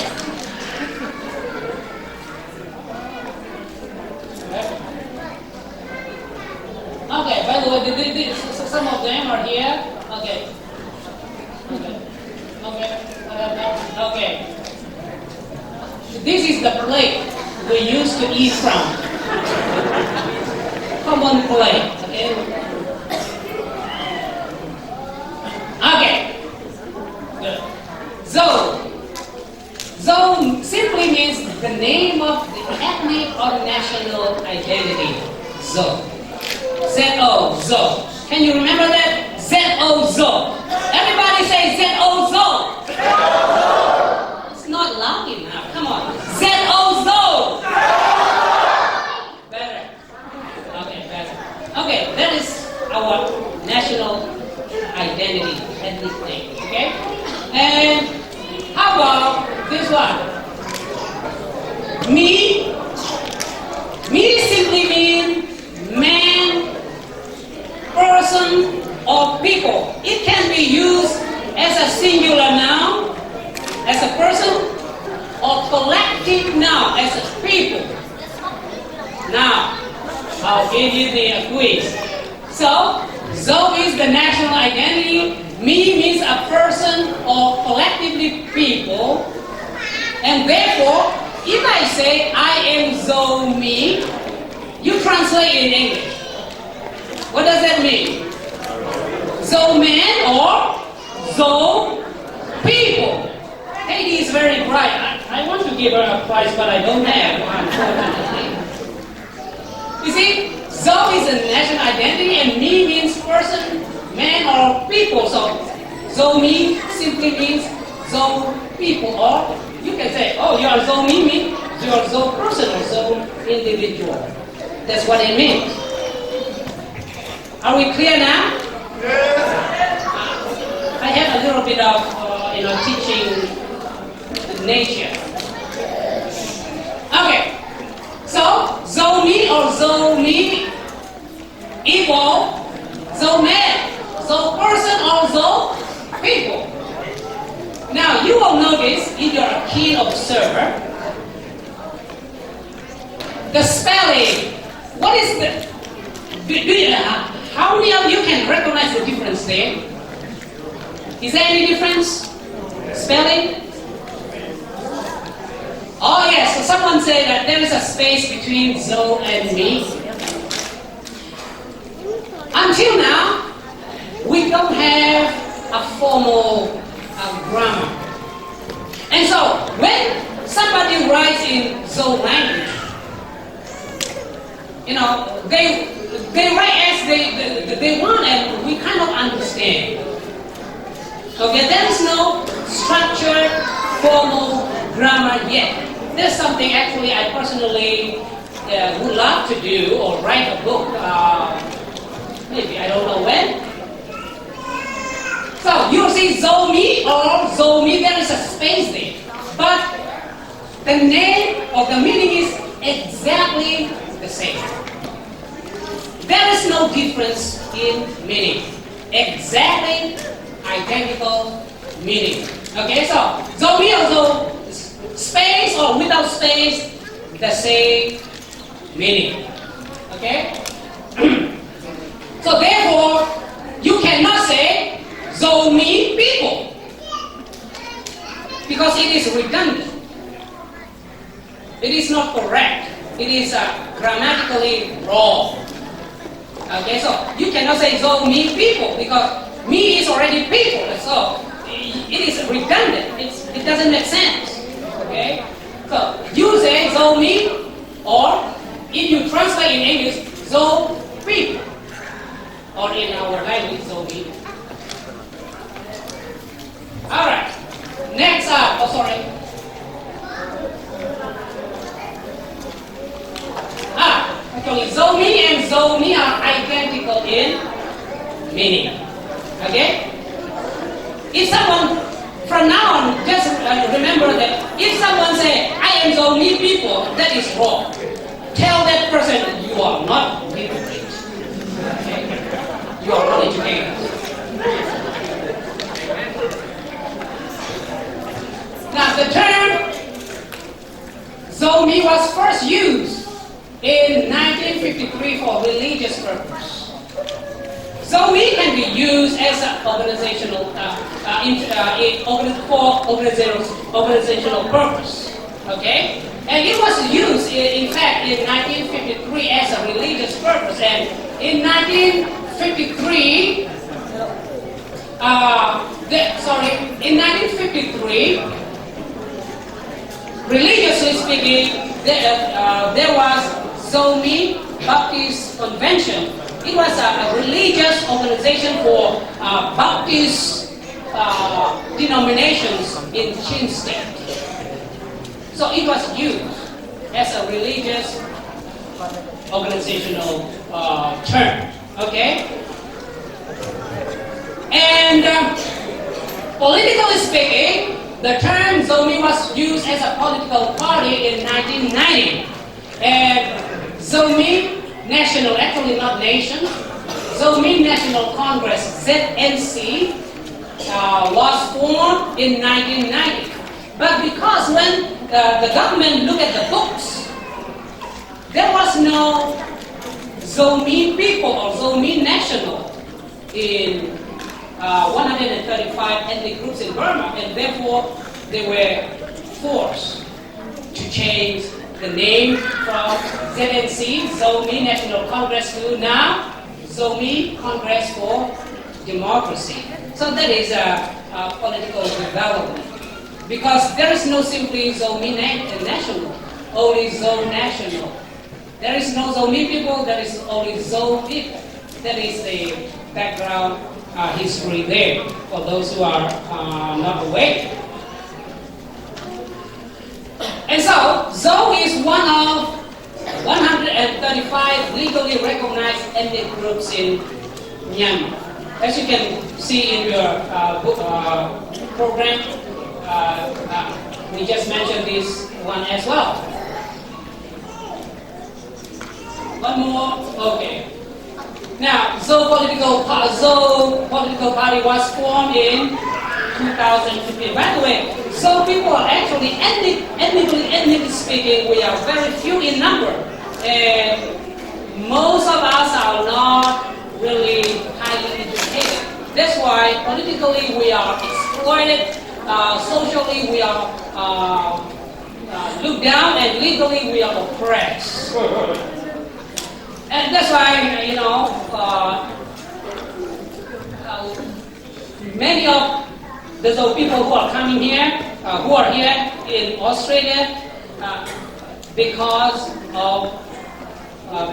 Okay, by the way, some of them are here. Okay. This is the plate we used to eat from. commonplace. Okay. Okay. Good. Zone simply means the name of the ethnic or national identity. Zone. Z-O, zone. Can you remember that? Z-O, zone. Everybody say Z-O, zone. It's not loud enough. Come on. Z-O, zone. Better. Okay, better. Okay, that is our national identity, ethnic thing. Okay? And how about this one? Me. Me simply means man, person, or people. It can be used as a singular noun, as a person, or collective noun, as a people. Now, I'll give you the quiz. So, Zo is the national identity. Me means a person or collectively people. And therefore, if I say I am Zo me, you translate in English. What does that mean? Zo man or Zo people. Katie is very bright. I want to give her a prize, but I don't have, unfortunately. You see, Zo is a national identity, and me means person, man, or people. So, Zo me simply means Zo people, or you can say, oh, you are Zo me, means you are Zo person or Zo individual. That's what it means. Are we clear now? I have a little bit of, teaching nature. Okay. So, Zo me or Zo me equal Zo man, Zo person or Zo people. Now, you will notice, if you're a keen observer, the spelling. What is the... how many of you can recognize the difference there? Is there any difference? Spelling? Oh yes, so someone said that there is a space between Zo and me. Until now, we don't have a formal grammar. And so, when somebody writes in Zo language, they write as they want, and we kind of understand. Okay, there is no structured, formal grammar yet. There's something actually I personally would love to do, or write a book, maybe, I don't know when. So, you see Zo me or Zo me, there is a space there. But the name or the meaning is exactly the same. There is no difference in meaning. Exactly identical meaning. Okay, so Zo me or Zo space or without space, the same meaning. Okay? So therefore, you cannot say Zo me people, because it is redundant. It is not correct. It is grammatically wrong. Okay, so you cannot say Zo me people, because me is already people, so it is redundant. It doesn't make sense. Okay, so you say Zo me, or if you translate in English, Zo people, or in our language, Zo me. All right. Next up. Oh, sorry. Actually, Zo me and Zo me are identical in meaning. Okay? If someone, from now on, just remember that if someone say, I am Zo me people, that is wrong. Tell that person you are not literate. Okay? You are not educated. Now, the term Zo me was first used in 1953 for religious purpose. Zo me can be used as an organizational for organizational purpose. Okay, And it was used, in fact, in 1953 as a religious purpose. And in 1953, in 1953, religiously speaking, there was Zomi Baptist Convention. It was a religious organization for Baptist denominations in Chin State. So it was used as a religious organizational term. Okay? And politically speaking, the term Zomi was used as a political party in 1990. And Zomi National, actually not nation, Zomi National Congress, ZNC, was formed in 1990. But because when the government looked at the books, there was no Zomi people or Zomi national in 135 ethnic groups in Burma, and therefore they were forced to change the name from ZNC, Zomi National Congress, to now Zomi Congress for Democracy. So that is a political development. Because there is no simply Zomi national, only Zo national. There is no Zomi people, there is only Zo people. That is the background history there for those who are not aware. And so, Zo is one of 135 legally recognized ethnic groups in Myanmar. As you can see in your book program, we just mentioned this one as well. One more? Okay. Now, Zo political party was formed in 2015. By the way, Zo people are actually ethnically speaking, we are very few in number. And most of us are not really highly educated. That's why politically we are exploited, socially we are looked down, and legally we are oppressed. And that's why, many of the Zo people who are coming here, who are here in Australia, because of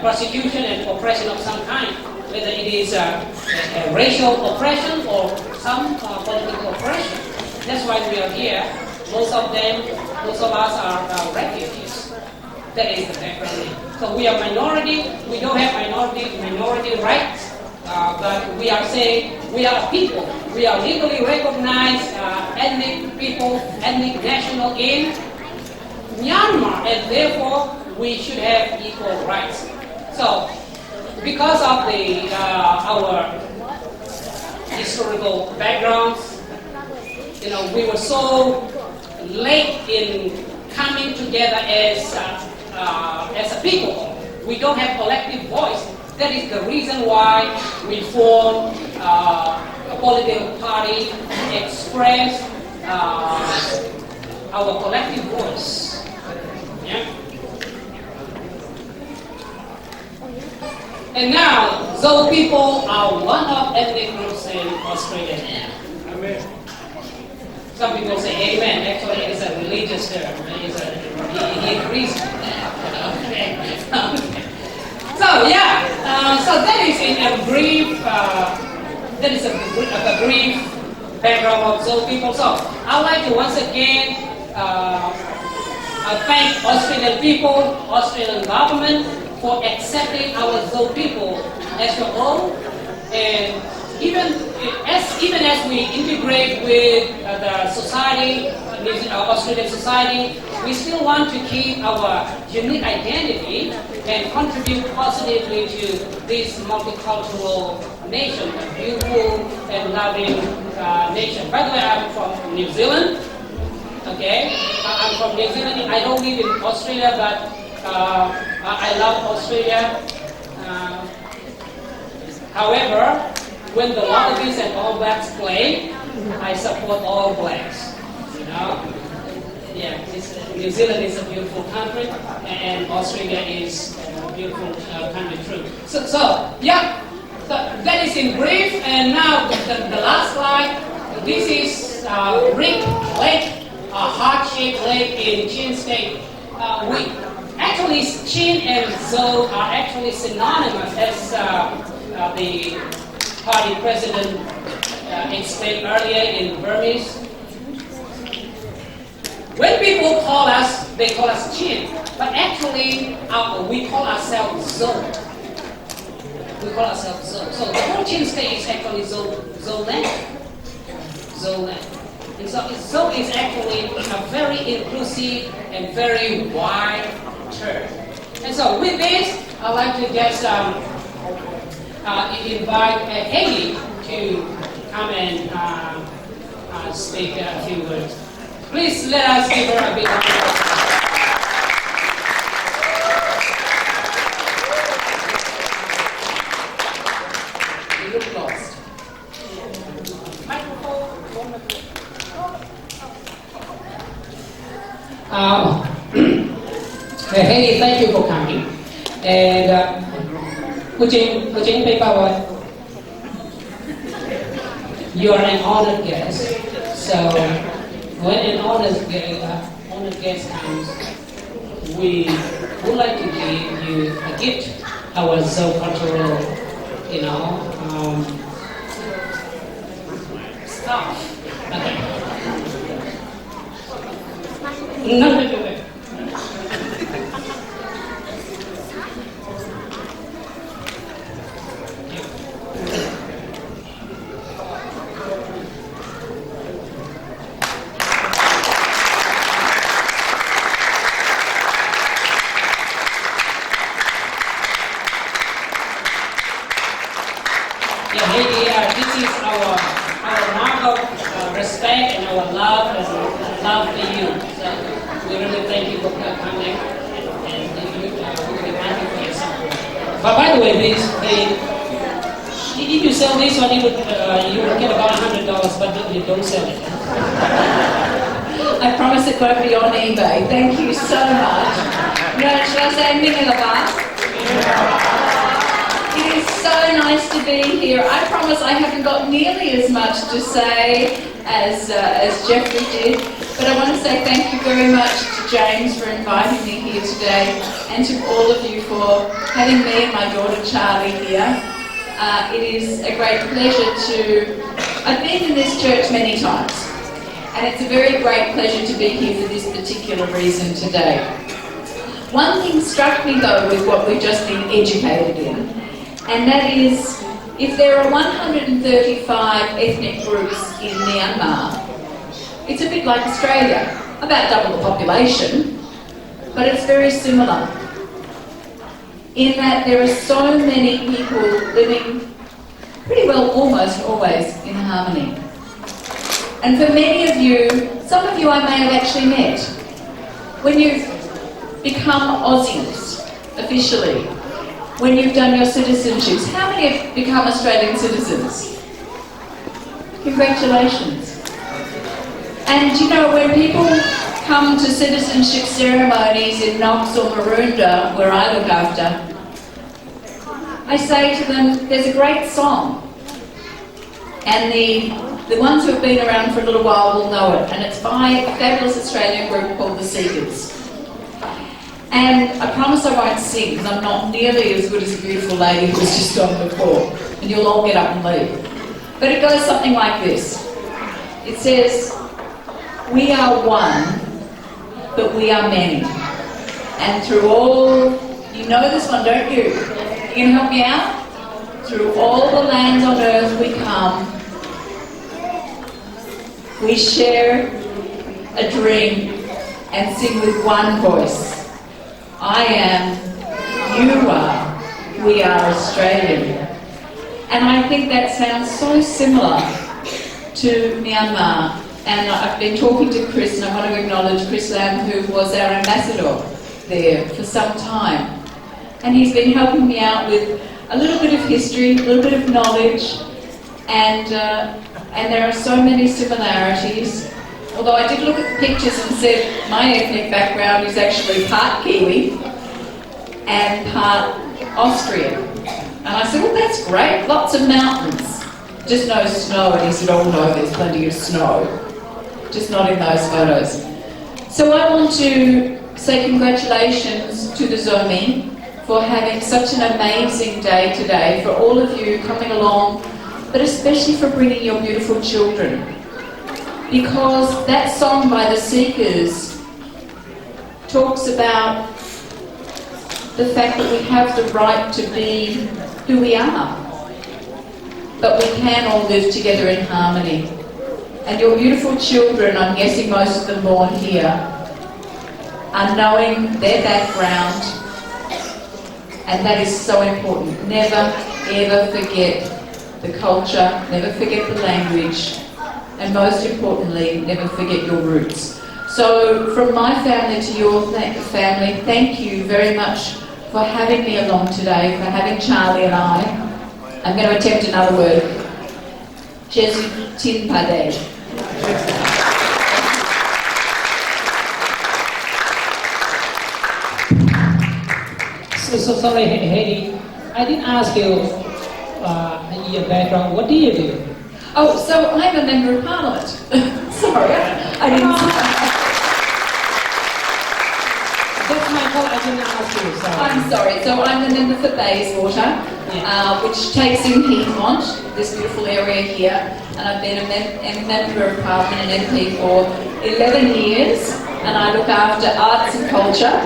persecution and oppression of some kind, whether it is a racial oppression or some political oppression. That's why we are here. Most of us are refugees. That is the background. So we are minority. We don't have minority rights, but we are saying we are people. We are legally recognized ethnic people, ethnic national in Myanmar, and therefore we should have equal rights. So, because of our historical backgrounds, we were so late in coming together as a people. We don't have collective voice. That is the reason why we formed a political party, express our collective voice. Yeah? And now, Zo people are one of ethnic groups in Australia now. Amen. Some people say amen. Actually, it is a religious term. He agrees with that. Okay. So yeah, so that is in a brief. That is a brief background of Zo people. So I would like to once again thank Australian people, Australian government for accepting our Zo people as your own, and even as we integrate with the society, Australian society, we still want to keep our unique identity and contribute positively to this multicultural nation, a beautiful and loving nation. By the way, I'm from New Zealand. Okay, I'm from New Zealand. I don't live in Australia, but I love Australia. However, when the Wallabies and All Blacks play, I support All Blacks. Yeah, New Zealand is a beautiful country, and Australia is a beautiful country too. So yeah, that is in brief. And now the last slide. This is Rick Lake, a heart-shaped lake in Chin State. We actually Chin and Zo are actually synonymous, as the party president explained earlier in Burmese. When people call us, they call us Chin, but actually we call ourselves Zo. We call ourselves Zo. So the whole Chin State is actually Zo land. Zo land. And so Zo is actually a very inclusive and very wide term. And so with this, I'd like to just invite Haley to come and speak a few words. Please let us give her a big round of applause. You look lost. Microphone. Hey, thank you for coming. And Cô Trinh paperwork. You are an honored guest. So when an honored guest comes, we would like to give you a gift, our Zo cultural, stuff. Okay. No. This is our mark of respect and our love for you. So we really thank you for coming, and we thank you for your support. But by the way, if you sell this one, you would get about $100, but you don't sell it. I promise it won't be on eBay. Thank you so much. No, should I say Mingalaba? It is so nice to be here. I promise I haven't got nearly as much to say as Jeffrey did, but I want to say thank you very much to James for inviting me here today, and to all of you for having me and my daughter Charlie here. It is a great pleasure I've been in this church many times, and it's a very great pleasure to be here for this particular reason today. One thing struck me though with what we've just been educated in, and that is, if there are 135 ethnic groups in Myanmar, it's a bit like Australia, about double the population, but it's very similar in that there are so many people living pretty well almost always in harmony. And for many of you, some of you I may have actually met, when you've become Aussies officially, when you've done your citizenships. How many have become Australian citizens? Congratulations. And you know, when people come to citizenship ceremonies in Knox or Maroondah, where I look after, I say to them, there's a great song. And the ones who have been around for a little while will know it. And it's by a fabulous Australian group called the Seekers. And I promise I won't sing, because I'm not nearly as good as the beautiful lady who was just on before. And you'll all get up and leave. But it goes something like this. It says, we are one, but we are many. And through all, you know this one, don't you? You can help me out? Through all the lands on earth we come, we share a dream and sing with one voice. I am, you are, we are Australian. And I think that sounds so similar to Myanmar. And I've been talking to Chris, and I want to acknowledge Chris Lam, who was our ambassador there for some time. And he's been helping me out with a little bit of history, a little bit of knowledge, and there are so many similarities. although I did look at the pictures and said my ethnic background is actually part Kiwi and part Austrian. And I said, well, that's great, lots of mountains, just no snow. And he said, oh no, there's plenty of snow, just not in those photos. So I want to say congratulations to the Zomi for having such an amazing day today, for all of you coming along, but especially for bringing your beautiful children. Because that song by the Seekers talks about the fact that we have the right to be who we are, but we can all live together in harmony. And your beautiful children, I'm guessing most of them born here, are knowing their background, and that is so important. Never, ever forget the culture, never forget the language, and most importantly, never forget your roots. So from my family to your family, thank you very much for having me along today, for having Charlie and I. I'm going to attempt another word. Jesu Tin Pade. So sorry, Hayley. I didn't ask you your background. What do you do? Oh, so I'm a member of Parliament. Sorry, I didn't. That's my fault. I didn't ask you. Sorry. I'm sorry. So I'm the member for Bayswater, which takes in Heathmont, this beautiful area here, and I've been a member of Parliament and MP for 11 years, and I look after arts and culture,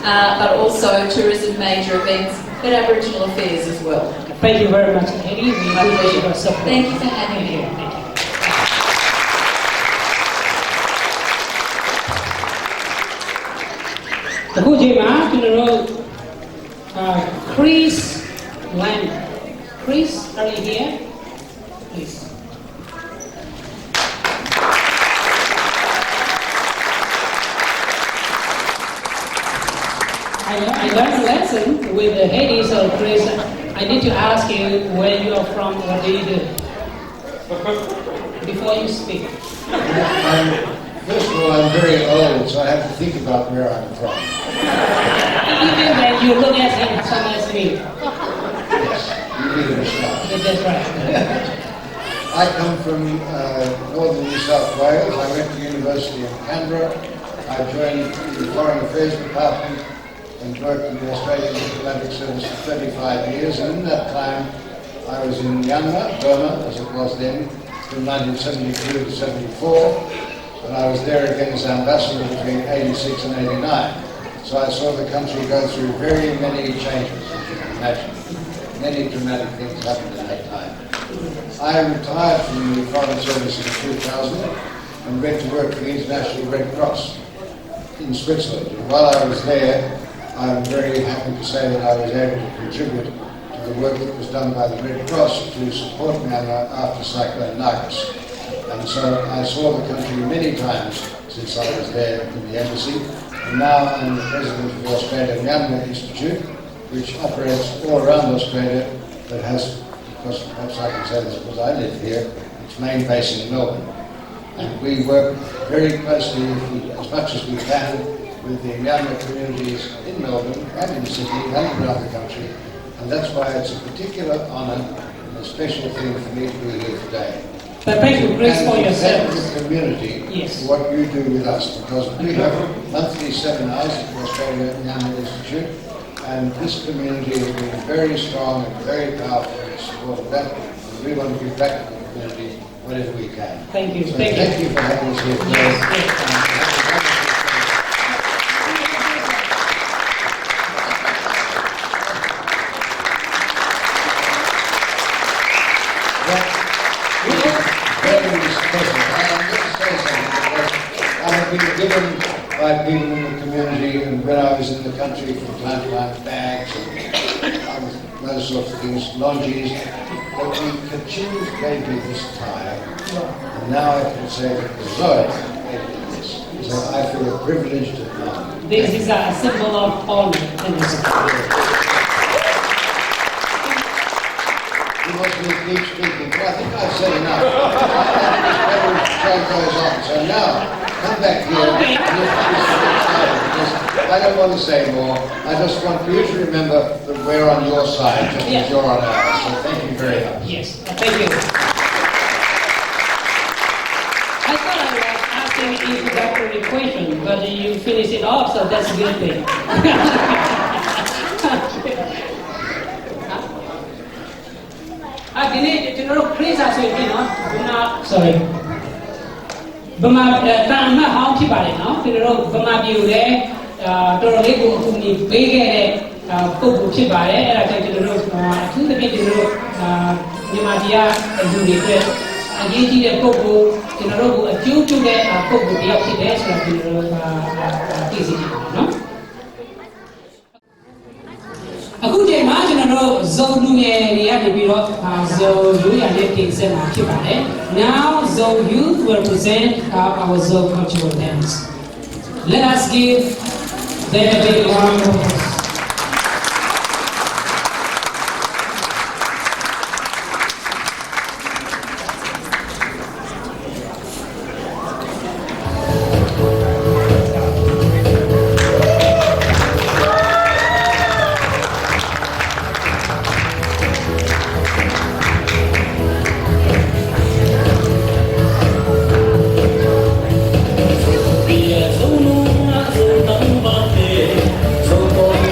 but also tourism, major events, but Aboriginal affairs as well. Thank you very much, Hayley. We appreciate your support. Thank you for having me. Thank you.အခုချိန်မှာကျွန်တော်တို့ Chris Land. Chris, are you here? Please. I learned a lesson with Hayley, so Chris, I need to ask you where you are from, what do you do? Before you speak. First of all, I'm very old, so I have to think about where I'm from. Even when you look at him, so nice to meet you. Yes, you need a start. That's right. I come from northern New South Wales. I went to university in Canberra. I joined the Foreign Affairs Department and worked in the Australian Diplomatic Service for 35 years. And in that time, I was in Myanmar, Burma, as it was then, from 1972 to 74. And I was there again as ambassador between 86 and 89. So I saw the country go through very many changes, as you can imagine. Many dramatic things happened in that time. I retired from the Foreign Service in 2000 and went to work for the International Red Cross in Switzerland. And while I was there, I'm very happy to say that I was able to contribute to the work that was done by the Red Cross to support Myanmar after Cyclone Nargis. And so I saw the country many times since I was there in the embassy. And now I'm the president of the Australia-Myanmar Institute, which operates all around Australia, but has, because perhaps I can say this because I live here, its main base in Melbourne. And we work very closely, as much as we can, with the Myanmar communities in Melbourne and in Sydney and around the country. And that's why it's a particular honour and a special thing for me to be here today. But thank you, Chris, for your thank service. the community Yes. for what you do with us, because we have monthly seminars at the Australia-Myanmar Institute, and this community has been very strong and very powerful in support of that, and we want to give back to the community whatever we can. Thank you. So Thank thank you for having us here today. Yes, yes. Been given by people in the community, and when I was in the country from time to time, bags and those sorts of things, longies, but we continued to pay me this time, and now I can say that the Zoe paid me this. So I feel privileged and honored. This is a symbol of honor. We wants me to keep speaking, but I think I've said enough. I think it's better if the show goes on. So now, come back here and finish because I don't want to say more. I just want you to remember that we're on your side, just as you're on ours. So thank you very much. Yes, thank you. I thought I was asking introductory question, but you finish it off, so that's a good thing. I believe you know, please ask me, you know, sorry. ဗမာတာအမှတ်ဟောင်းဖြစ်ပါတယ်နော်ကျွန်တော်တို့ဗမာပြည်ကိုလည်းတော်တော်လေးကိုအကူအညီပေးခဲ့တဲ့ပုဂ္ဂိုလ်ဖြစ်ပါတယ်အဲ့ဒါကြောင့်ကျွန်တော်တို့အထူးသဖြင့်ကျွန်တော်တို့မြန်မာပြည်ကလူတွေအတွက်အရေးကြီးတဲ့ပုဂ္ဂိုလ်ကျွန်တော်တို့ကိုအကျိုးပြုတဲ့ပုဂ္ဂိုလ်တစ်ယောက်ဖြစ်တယ်ဆိုတော့ကျွန်တော်တို့သိစေချင်ပါတယ်နော်အခုချိန်မှာကျွန်တော်တို့ဇုံလူငယ်တွေကနေပြီးတော့ဇုံလူရတဲ့တင်ဆက်မှာဖြစ်ပါတယ် Now Zone Youth will present our Zone cultural dance. Let us give them a big round of applause. So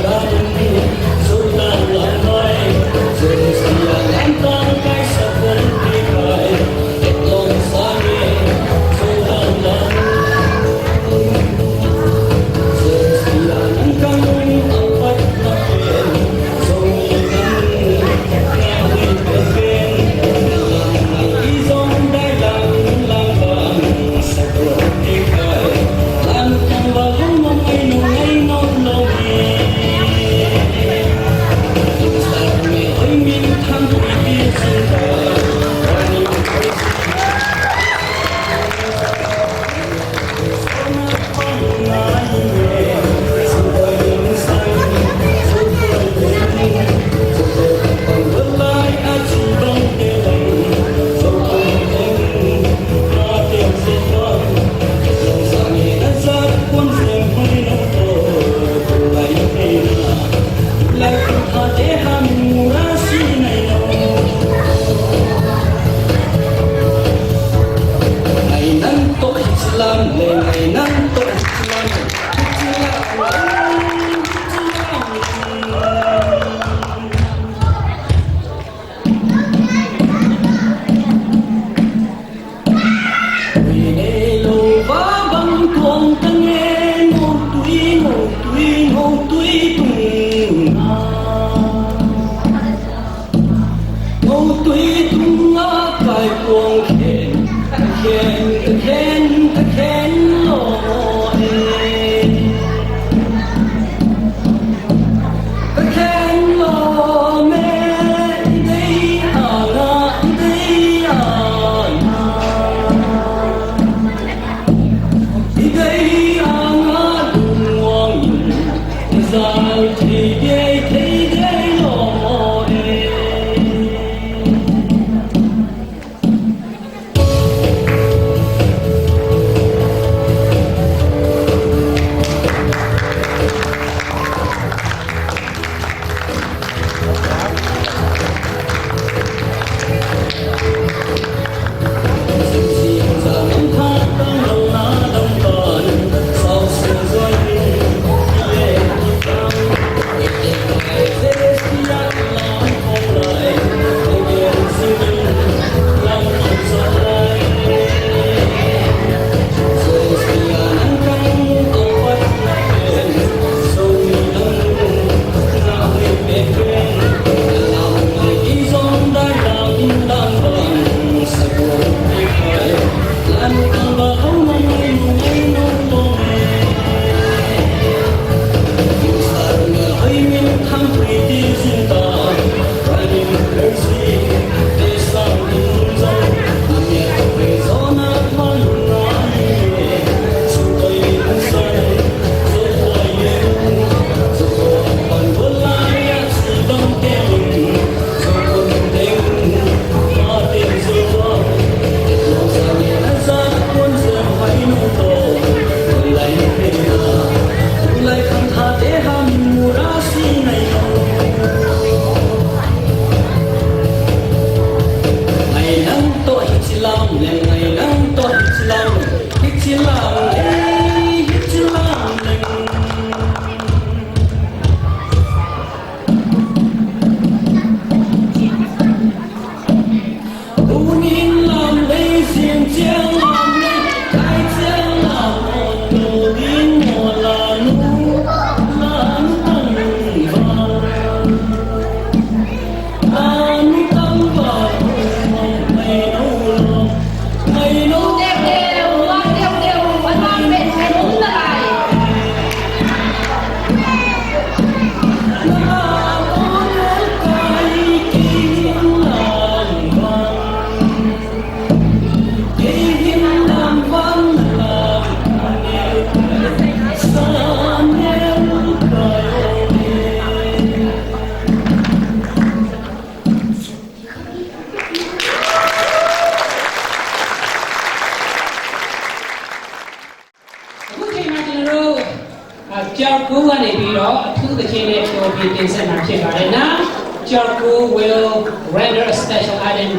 Jorku will render a special item.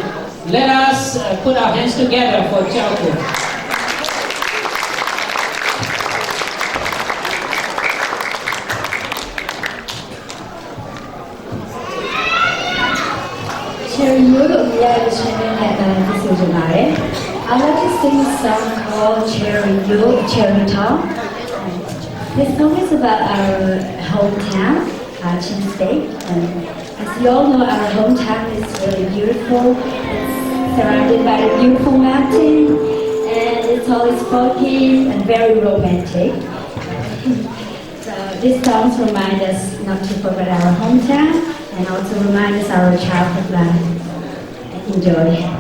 Let us put our hands together for Jorku. I'd like to sing a song called Cherry You, Cherry Town. This song is about our hometown, Chin State. And as you all know, our hometown is really beautiful. It's surrounded by a beautiful mountain, and it's always folky and very romantic. So these songs remind us not to forget our hometown and also remind us our childhood life. Enjoy.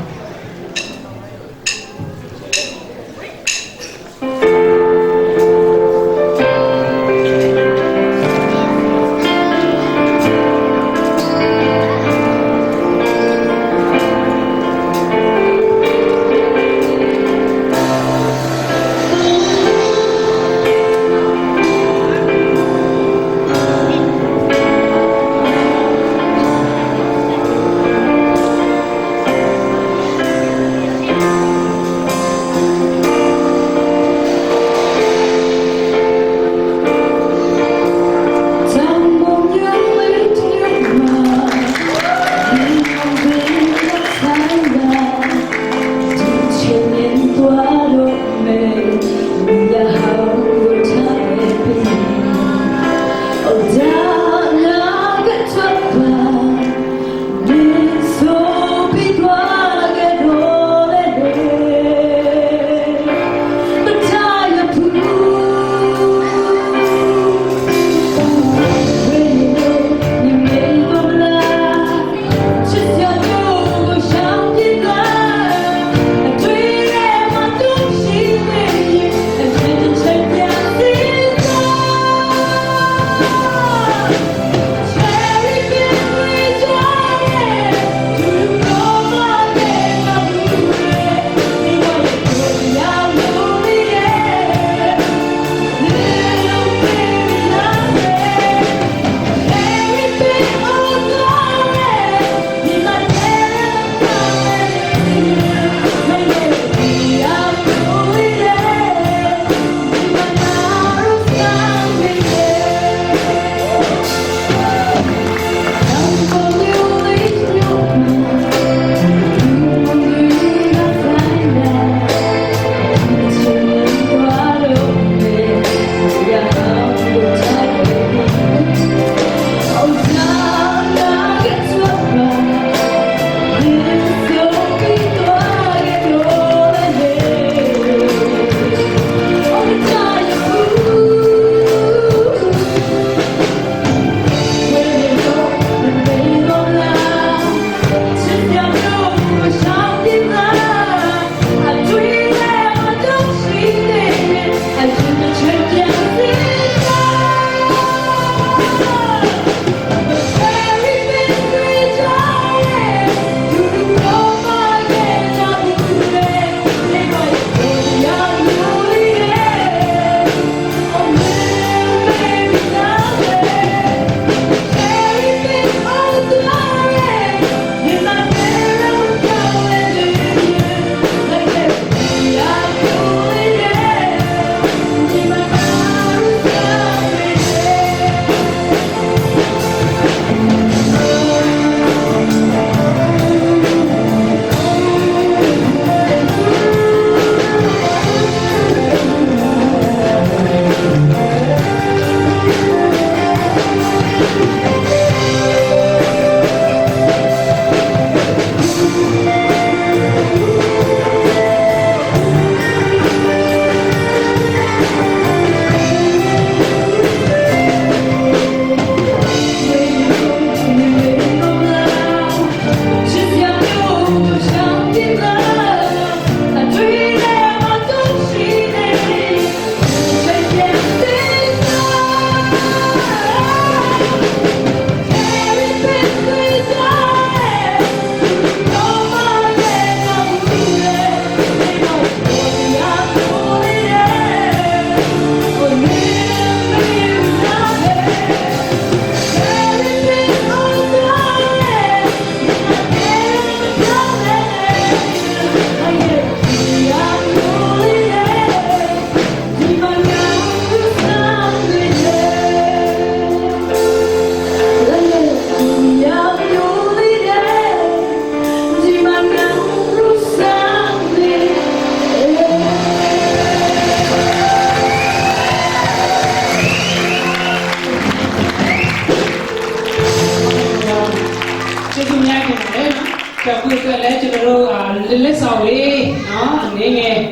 nghe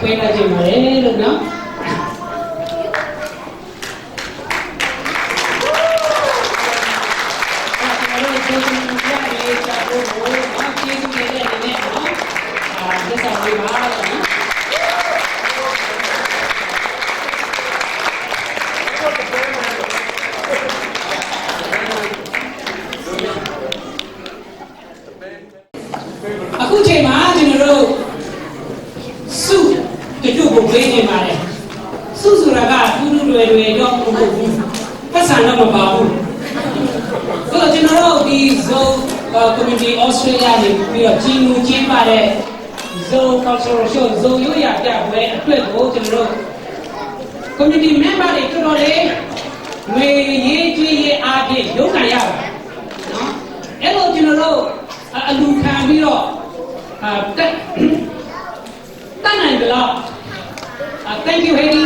quên là gì mà để được nó akuချိန်မှာကျွန်တော်တို့စုတချို့ကိုပေးနေပါတယ်စုဆိုတာကတူတူလွယ်လွယ်တော့မဟုတ်ဘူးပတ်စံတော့မပါဘူးဆိုတော့ကျွန်တော်တို့ဒီ Zoe Community Australia နေပြီးတော့ကြီးမှုကြီးပါတဲ့ Zoe Cultural Show Zoe ရိုးရာပြပွဲအတွက်ကိုကျွန်တော်တို့ Community Member တွေတော်တော်လေးငွေရေးကြေးရေးအားဖြင့်ရုန်းကန်ရပါတယ်နော်အဲ့လိုကျွန်တော်တို့အလူခံပြီးတော့တန်နိုင်ကြလား Thank you Heidi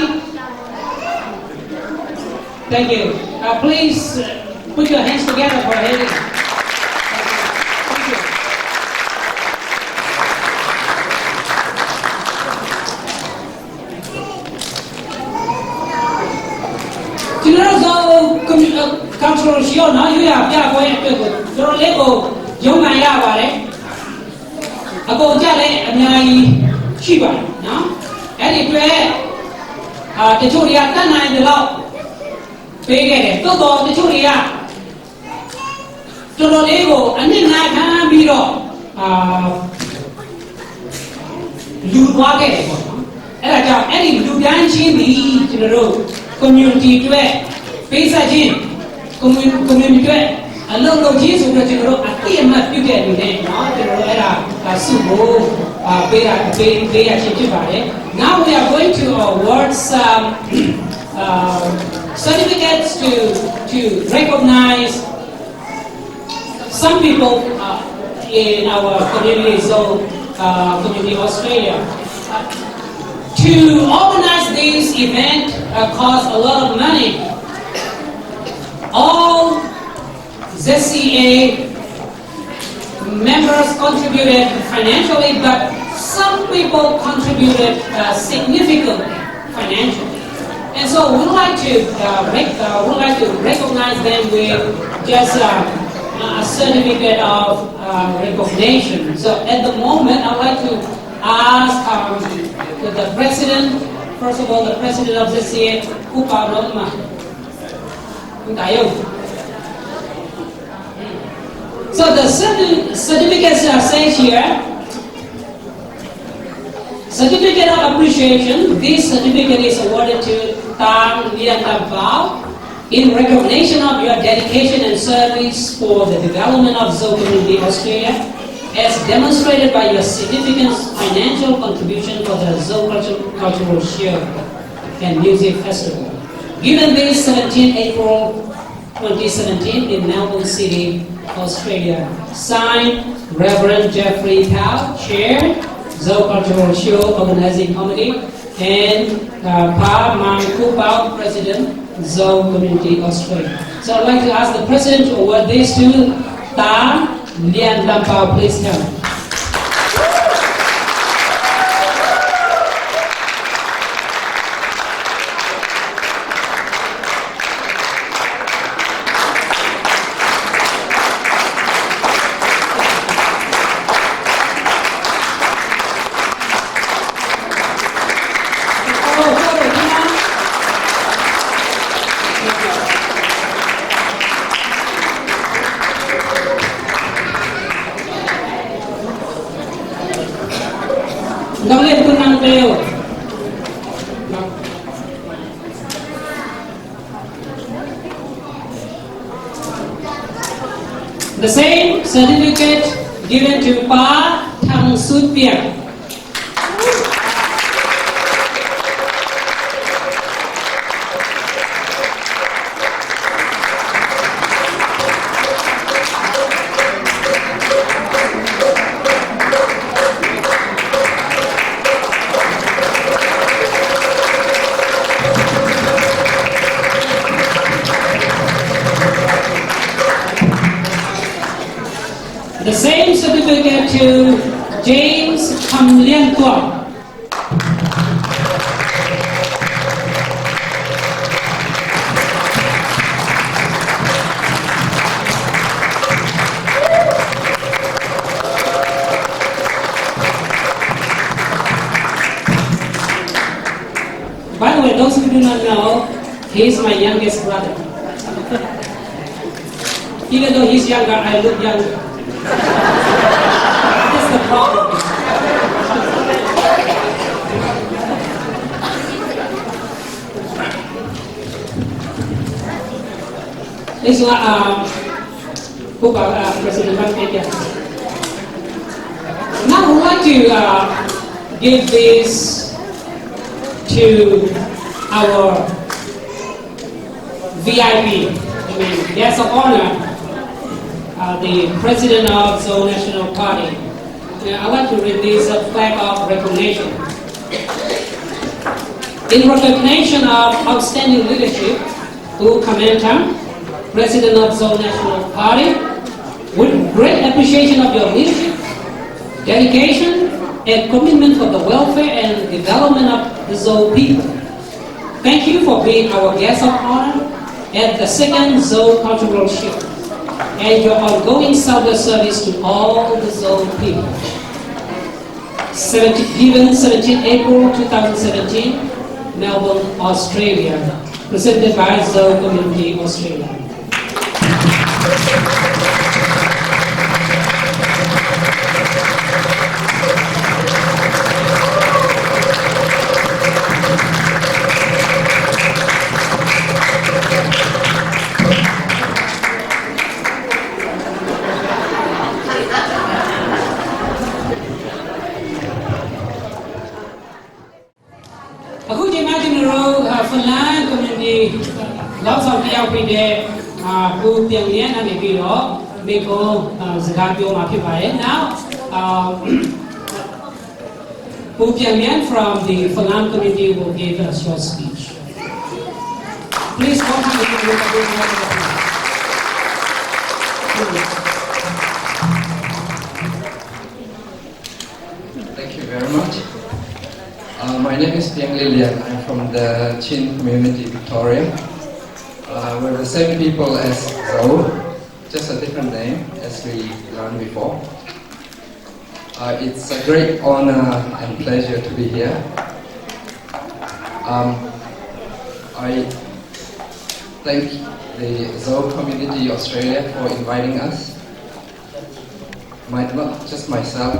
Thank you please put your hands together for Heidi Thank youကျွန်တော်တို့ cultural show နော်ရွေးရပြပွဲအတွက်ကိုတော်တော်လေးကိုရုန်းကန်ရပါတယ်အကုန်ကြလည်းအများကြီးရှိပါတယ်နော်အဲ့ဒီအတွက်တချို့တွေကတတ်နိုင်တယ်လို့ပေးခဲ့တယ်တိုးတော်တချို့တွေကတော်တော်လေးကိုအနစ်နာခံပြီးတော့လူသွားခဲ့တယ်ပေါ့နော်အဲ့ဒါကြောင့်အဲ့ဒီလူတိုင်းချင်းပြီးကျွန်တော်တို့ community အတွက်ပေးဆက်ခြင်း community အတွက်အလုံးလုံးကြီးဆိုတော့ကျွန်တော်တို့အတိအမှတ်ပြုခဲ့နေတယ်เนาะကျွန်တော်တို့အဲ့ဒါစုကိုပေးရချင်းဖြစ်ပါတယ် Now we are going to award some certificates to recognize some people in our community so community Australia to organize this event cost a lot of money all ZCA members contributed financially, but some people contributed significantly financially. And so we would like to recognize them with just a certificate of recognition. So at the moment, I'd like to ask the president, first of all, the president of ZCA, Kupa Roma. So the certificates are said here. Certificate of appreciation. This certificate is awarded to Tang Lian Tam Bao in recognition of your dedication and service for the development of Zoe Community Australia, as demonstrated by your significant financial contribution for the Zoe Cultural Show and Music Festival. Given this 17 April 2017 in Melbourne City, Australia. Signed, Reverend Jeffrey Tao, Chair, Zoe Cultural Show Organizing Committee, and Pa Mang Kupao, President, Zoe Community Australia. So I'd like to ask the President to award this to Ta Lian Lampao. Please come. The same certificate given to Pa Thang Sut Piang. The same certificate to James Kam Lian Tuan. By the way, those who do not know, he is my youngest brother. Even though he's younger, I look younger. That's the problem. This one, President Van Peker. Now I would like to give this to our VIP, guest of honor, the President of Seoul National Party. I'd like to release a flag of recognition. In recognition of outstanding leadership, U Kamantang, President of Seoul National Party, with great appreciation of your leadership, dedication, and commitment for the welfare and development of the Seoul people. Thank you for being our guest of honor at the second Seoul Cultural Show and your ongoing service to all the Seoul people. Given 17 April 2017, Melbourne, Australia. Presented by Seoul Community Australia. Aku jadi general Finland community lots of young people who tiang lian and maybe lo beko zakapio mapibai now who tiang lian from the Finland community will give a short speech. Please welcome the Thank you very much. My name is Tiang Lilian. I'm from the Chin community, Victoria. We're the same people as Seoul, just a different name, as we learned before. It's a great honor and pleasure to be here. I thank the Seoul Community Australia for inviting us. Not just myself,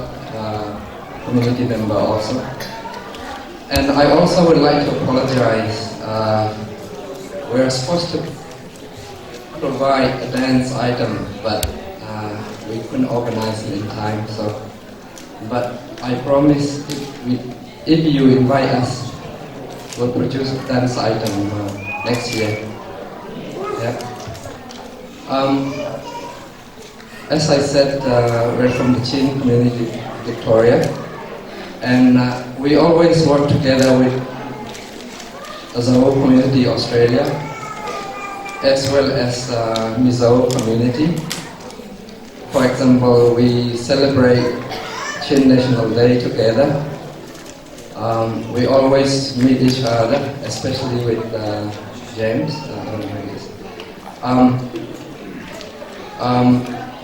community member also. And I also would like to apologize. We're supposed to provide a dance item, but we couldn't organize it in time. But I promise if you invite us, we'll produce a dance item next year. Yeah. As I said, we're from the Chin community, Victoria. And we always work together with the Seoul Community Australia, as well as Mizo community. For example, we celebrate Chin National Day together. We always meet each other, especially with James.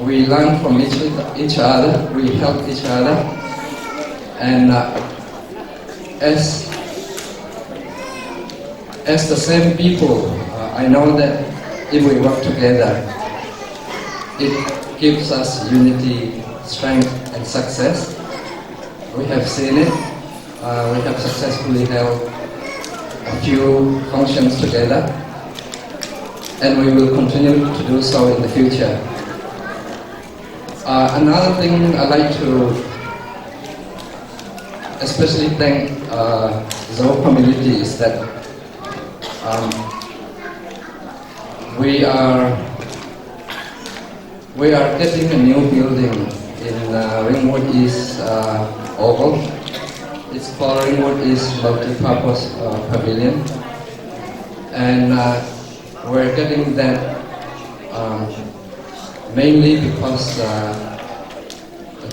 We learn from each other, we help each other. And as the same people, I know that if we work together, it gives us unity, strength, and success. We have seen it. We have successfully held a few functions together, and we will continue to do so in the future. Another thing I'd like to especially thank Seoul community is that we are getting a new building in Ringwood East Oval. It's called Ringwood East Multi-Purpose Pavilion, and we're getting that mainly because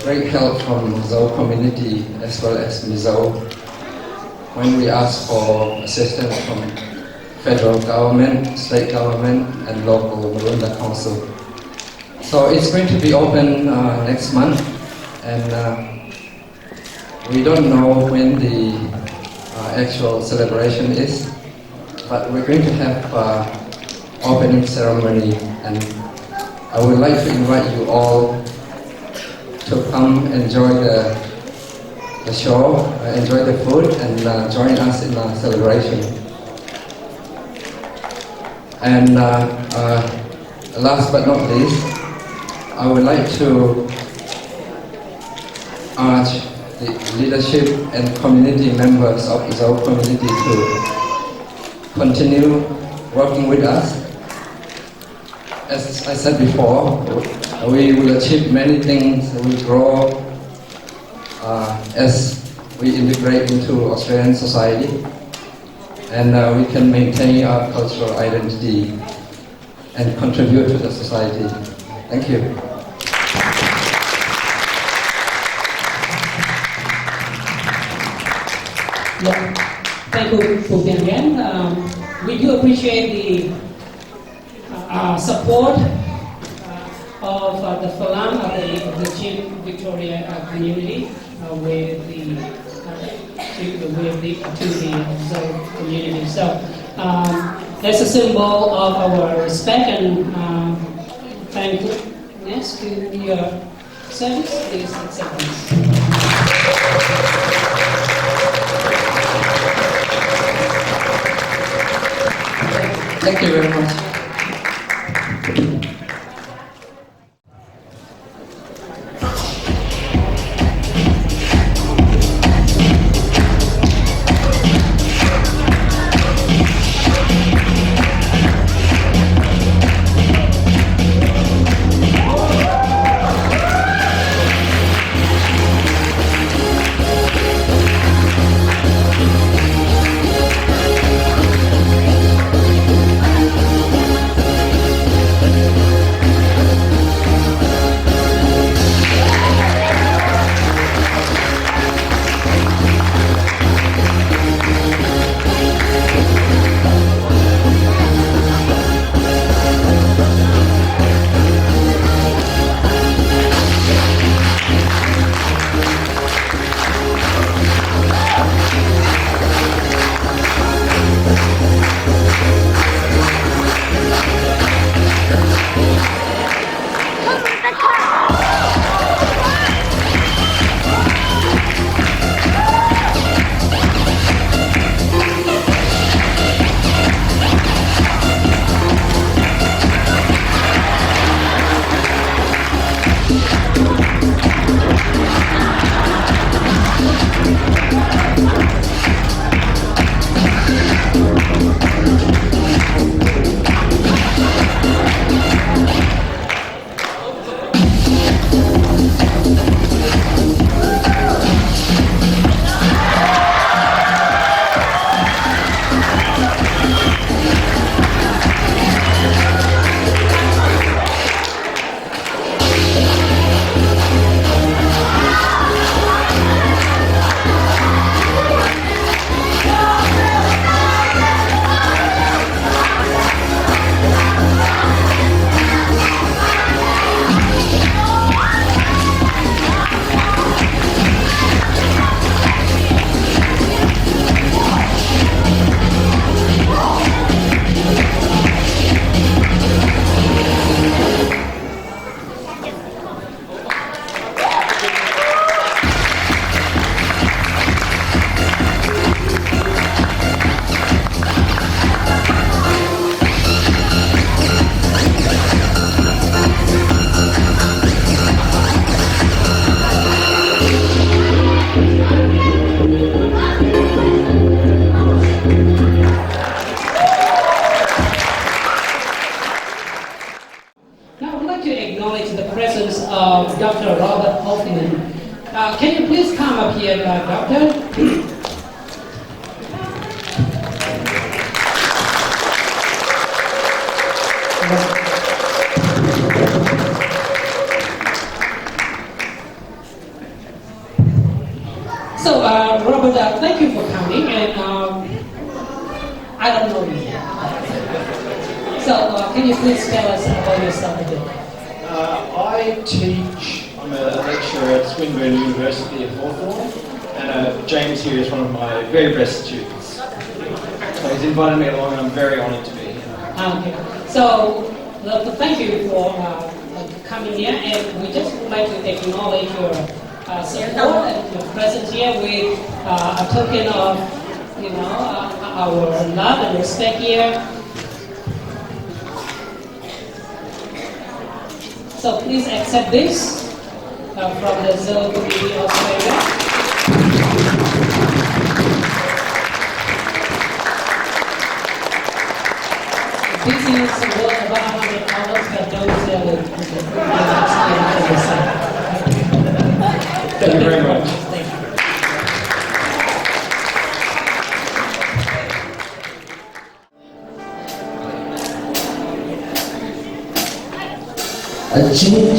great help from Zoe community as well as Mizo when we ask for assistance from federal government, state government, and local Marunda Council. So it's going to be open next month, and we don't know when the actual celebration is, but we're going to have opening ceremony, and I would like to invite you all to come enjoy the show, enjoy the food, and join us in our celebration. And last but not least, I would like to urge the leadership and community members of the Zoe community to continue working with us. As I said before, we will achieve many things. We grow as we integrate into Australian society, and we can maintain our cultural identity and contribute to the society. Thank you. Yeah. Thank you, Fubian. We do appreciate the support of the Falam, of the Chief Victoria community with the to the Zoe community. So that's a symbol of our respect and thankfulness to your service. Please accept this. Thank you very much. Dr. Robert Hoffman. Can you please come up here, Doctor? Robert, thank you for coming, and I don't know you. So, can you please tell us about yourself a bit? I teach, I'm a lecturer at Swinburne University at Hawthorne, and James here is one of my very best students. So he's invited me along and I'm very honoured to be here. Okay. So, thank you for coming here, and we just would like to acknowledge your support and your presence here with a token of, our love and respect here. So please accept this from the Zero Community Australia. This is worth about $100, but don't sell it. Thank you very much. Thank you.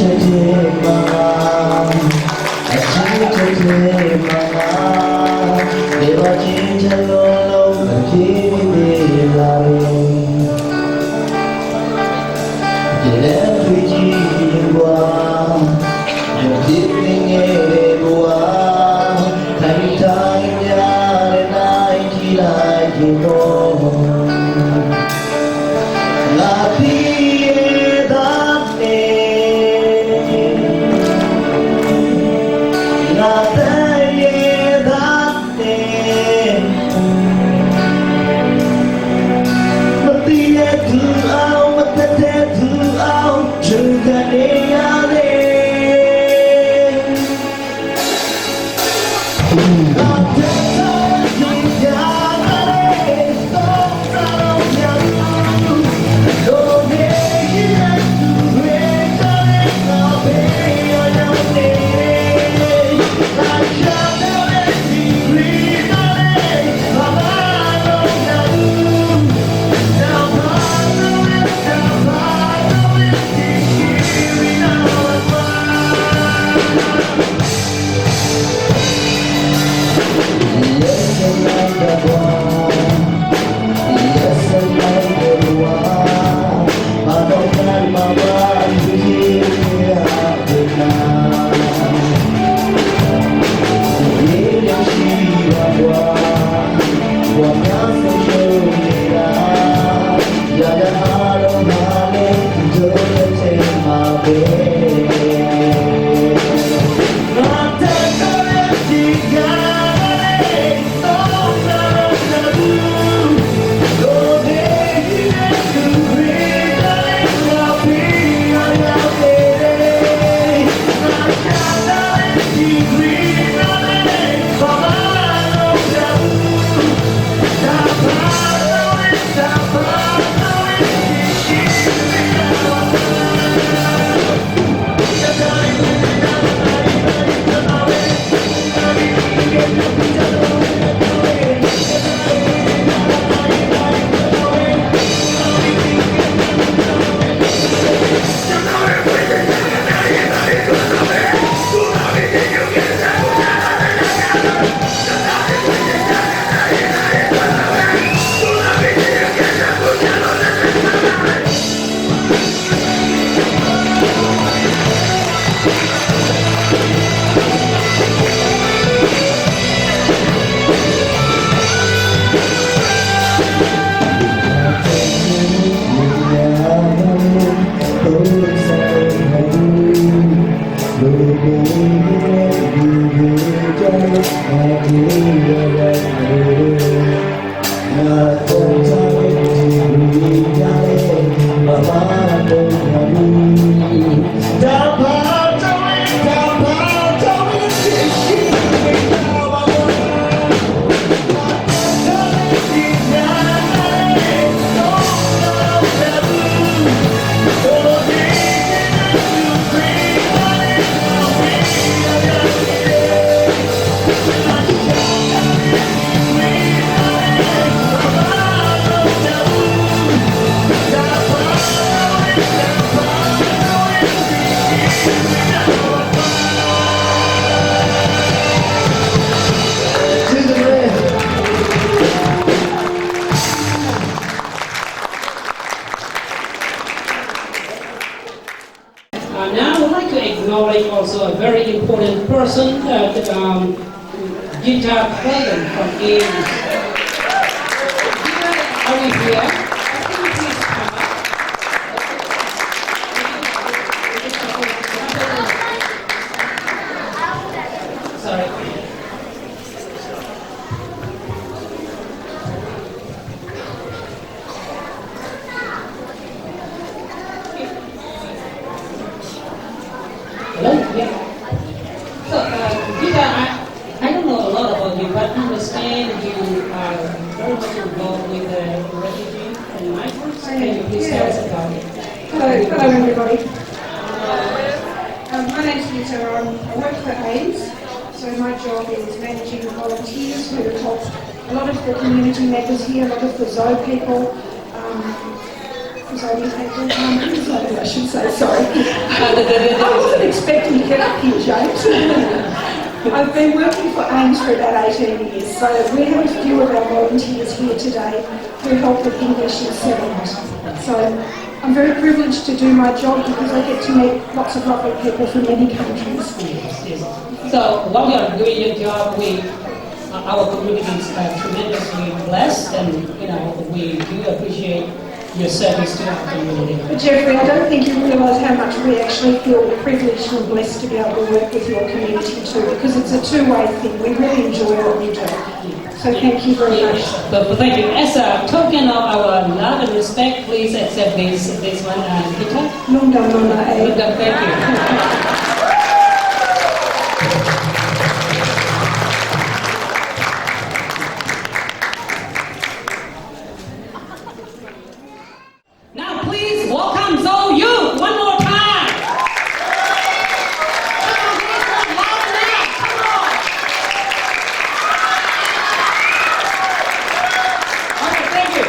present from Ames. Are we here? Can you please come up? Sorry. Hello? Yeah. So, Gita, I don't know a lot about you, but I understand you are very much involved with the refugee and migrants. Can you please tell us about it? Hello everybody. My name's Lisa. I work for AIMS, so my job is managing volunteers who help a lot of the community members here, a lot of the Zoe people, I should say, sorry. I wasn't expecting to get up here, James. I've been working for AIMS for about 18 years, so we have a few of our volunteers here today who help with English and settlement. So I'm very privileged to do my job because I get to meet lots of lovely people from many countries. Yes. So while you are doing your job, our community is tremendously blessed, and we do appreciate your service to our community. But Jeffrey, I don't think you realise how much we actually feel privileged and blessed to be able to work with your community too, because it's a two-way thing. We really enjoy what we do. So thank you very much. But thank you. As a token of our love and respect, please accept this one, Gita. Nunda, eh? Thank you. Now please welcome Zhou Yu one more time. Come on, give us some loud laugh. Come on. All right, thank you.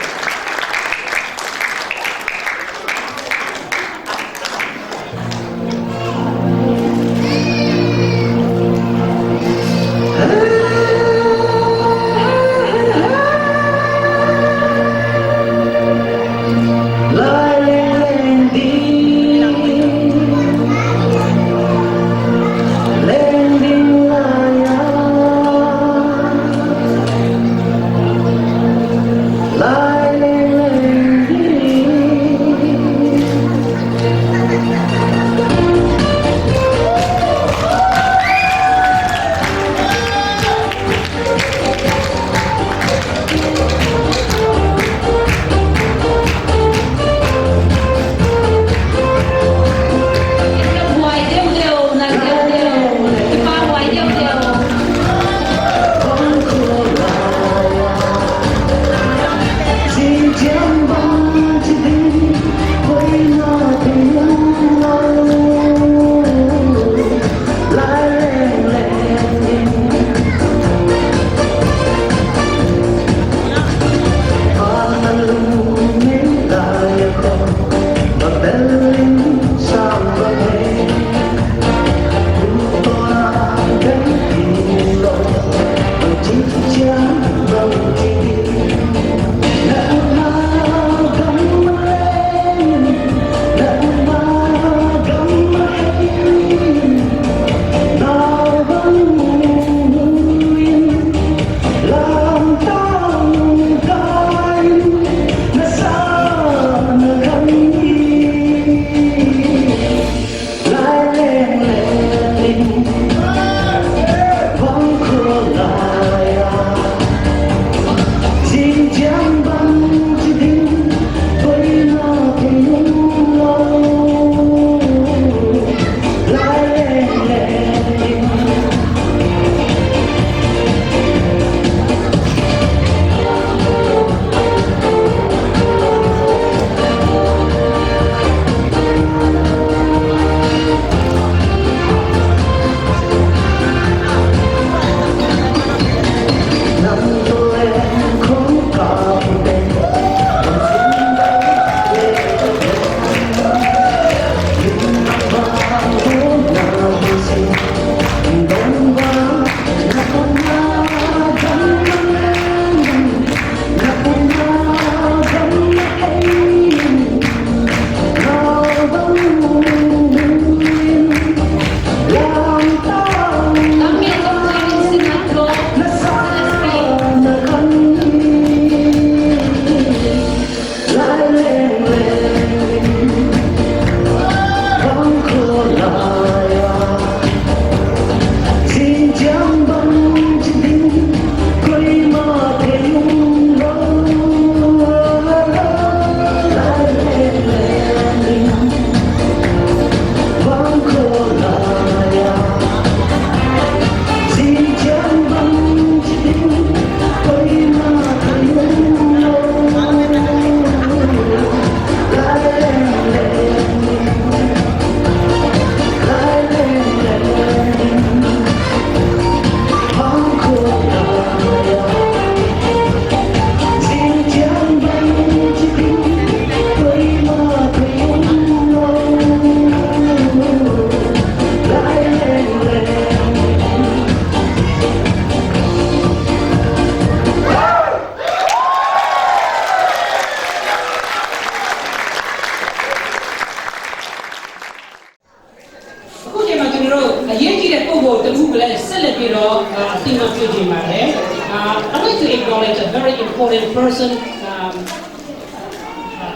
like to acknowledge a very important person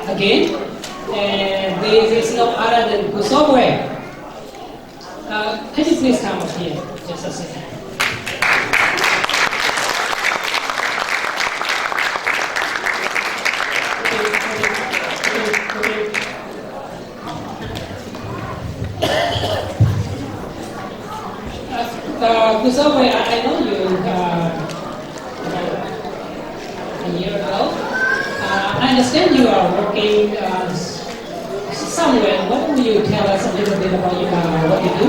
again, and this is no other than Kusogwe. Can you please come up here just a second? Kusogwe, I know you a year ago. I understand you are working somewhere. What will you tell us a little bit about what you do?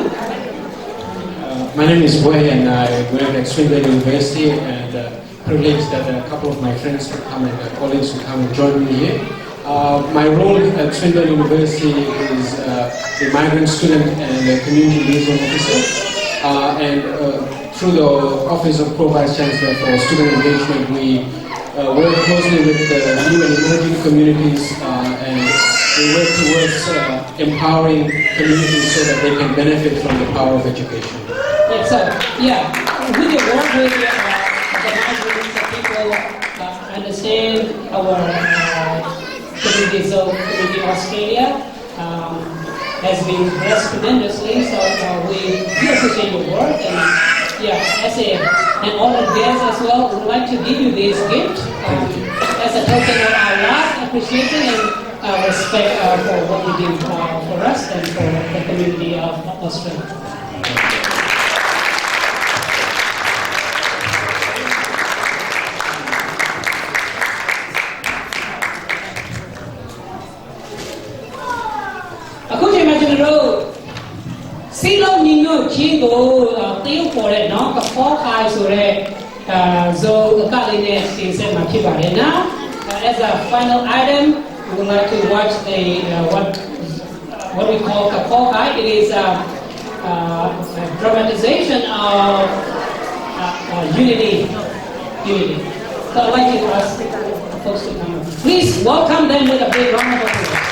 My name is Boy and I work at Swinburne University, and privileged that a couple of my friends would come and colleagues would come and join me here. My role at Swinburne University is the migrant student and community liaison officer. Through the Office of Pro-Vice Chancellor for Student Engagement, we work closely with the new and emerging communities, and we work towards empowering communities so that they can benefit from the power of education. Yeah, so, with your work with the migrants, the people understand our community, so Community Australia has been blessed tremendously, so we appreciate your work, and as an honored guest as well, we would like to give you this gift as a token of our love, appreciation, and respect for what you do for us and for the community of Australia. Silo Nino Chingo, Teo for it, no, a 4 5 so the Kaline season now. As a final item, we would like to watch the what we call Kapokai. It is a dramatization of unity. So I'd like to ask folks to come. Please welcome them with a big round of applause.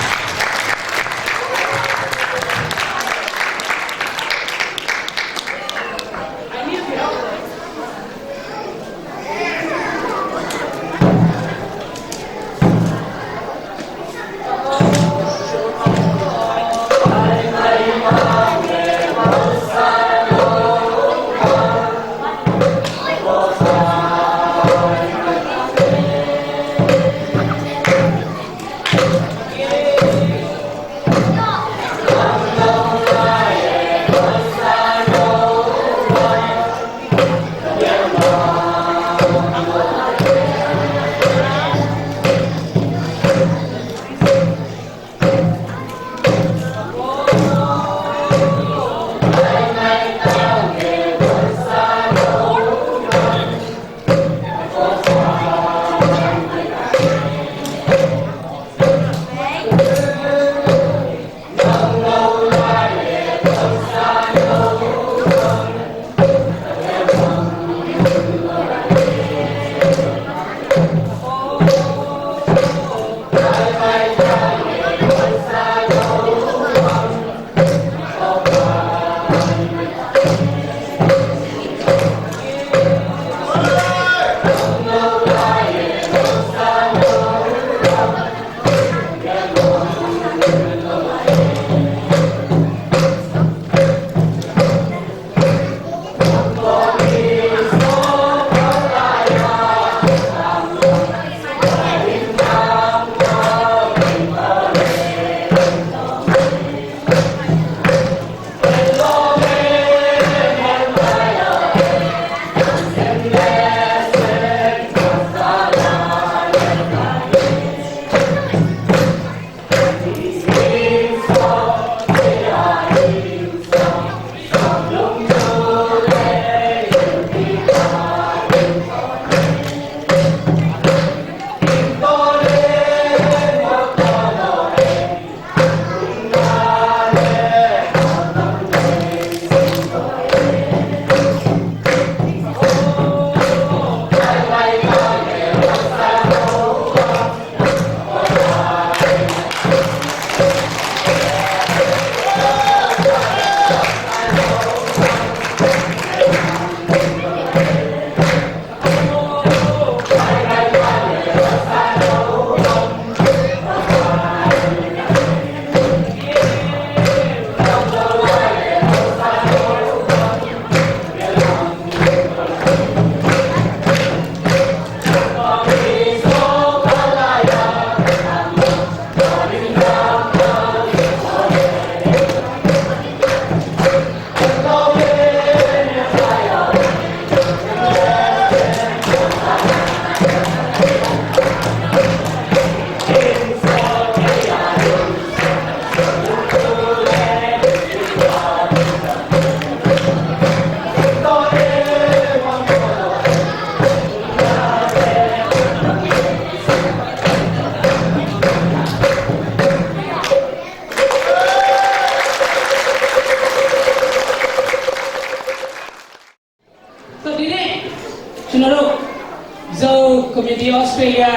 Community Australia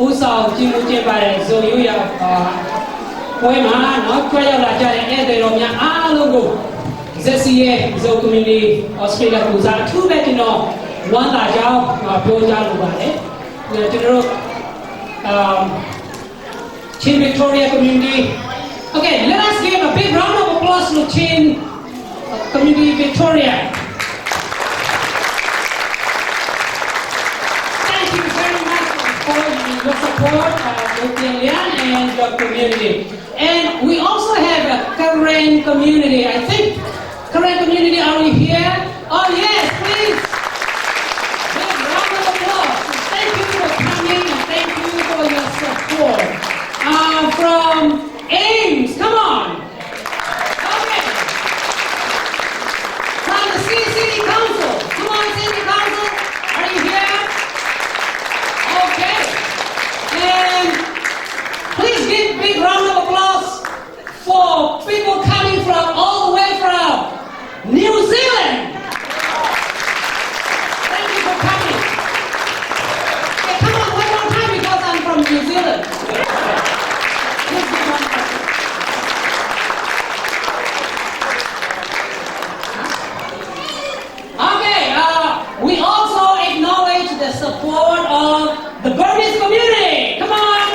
ဦးဆောင်ကြည့်မှုကျင်းပတဲ့ဇိုယူရပွဲမှာနော်ကြွရောက်လာကြတဲ့ဧည့်သည်တော်များအားလုံးကို ZCA ဇို Community Australia ကိုစားအထူးပဲကျွန်တော်ဝမ်းသာကြောင်းပြောကြားလိုပါတယ်ကျွန်တော်တို့Chin Victoria community. Okay, let us give a big round of applause to Chin Community Victoria. Thank you very much for your support with Lian and your community. And we also have a Karen community. I think Karen community, are we here? Oh yes, please. Big round of applause. Thank you for coming and thank you for your support. From Ames, come on. Okay. From the City Council, come on, City Council, are you here? Okay. And please give a big round of applause for people coming from all the way from New Zealand. Thank you for coming. Okay, come on, one more time because I'm from New Zealand. We also acknowledge the support of the Burmese community. Come on.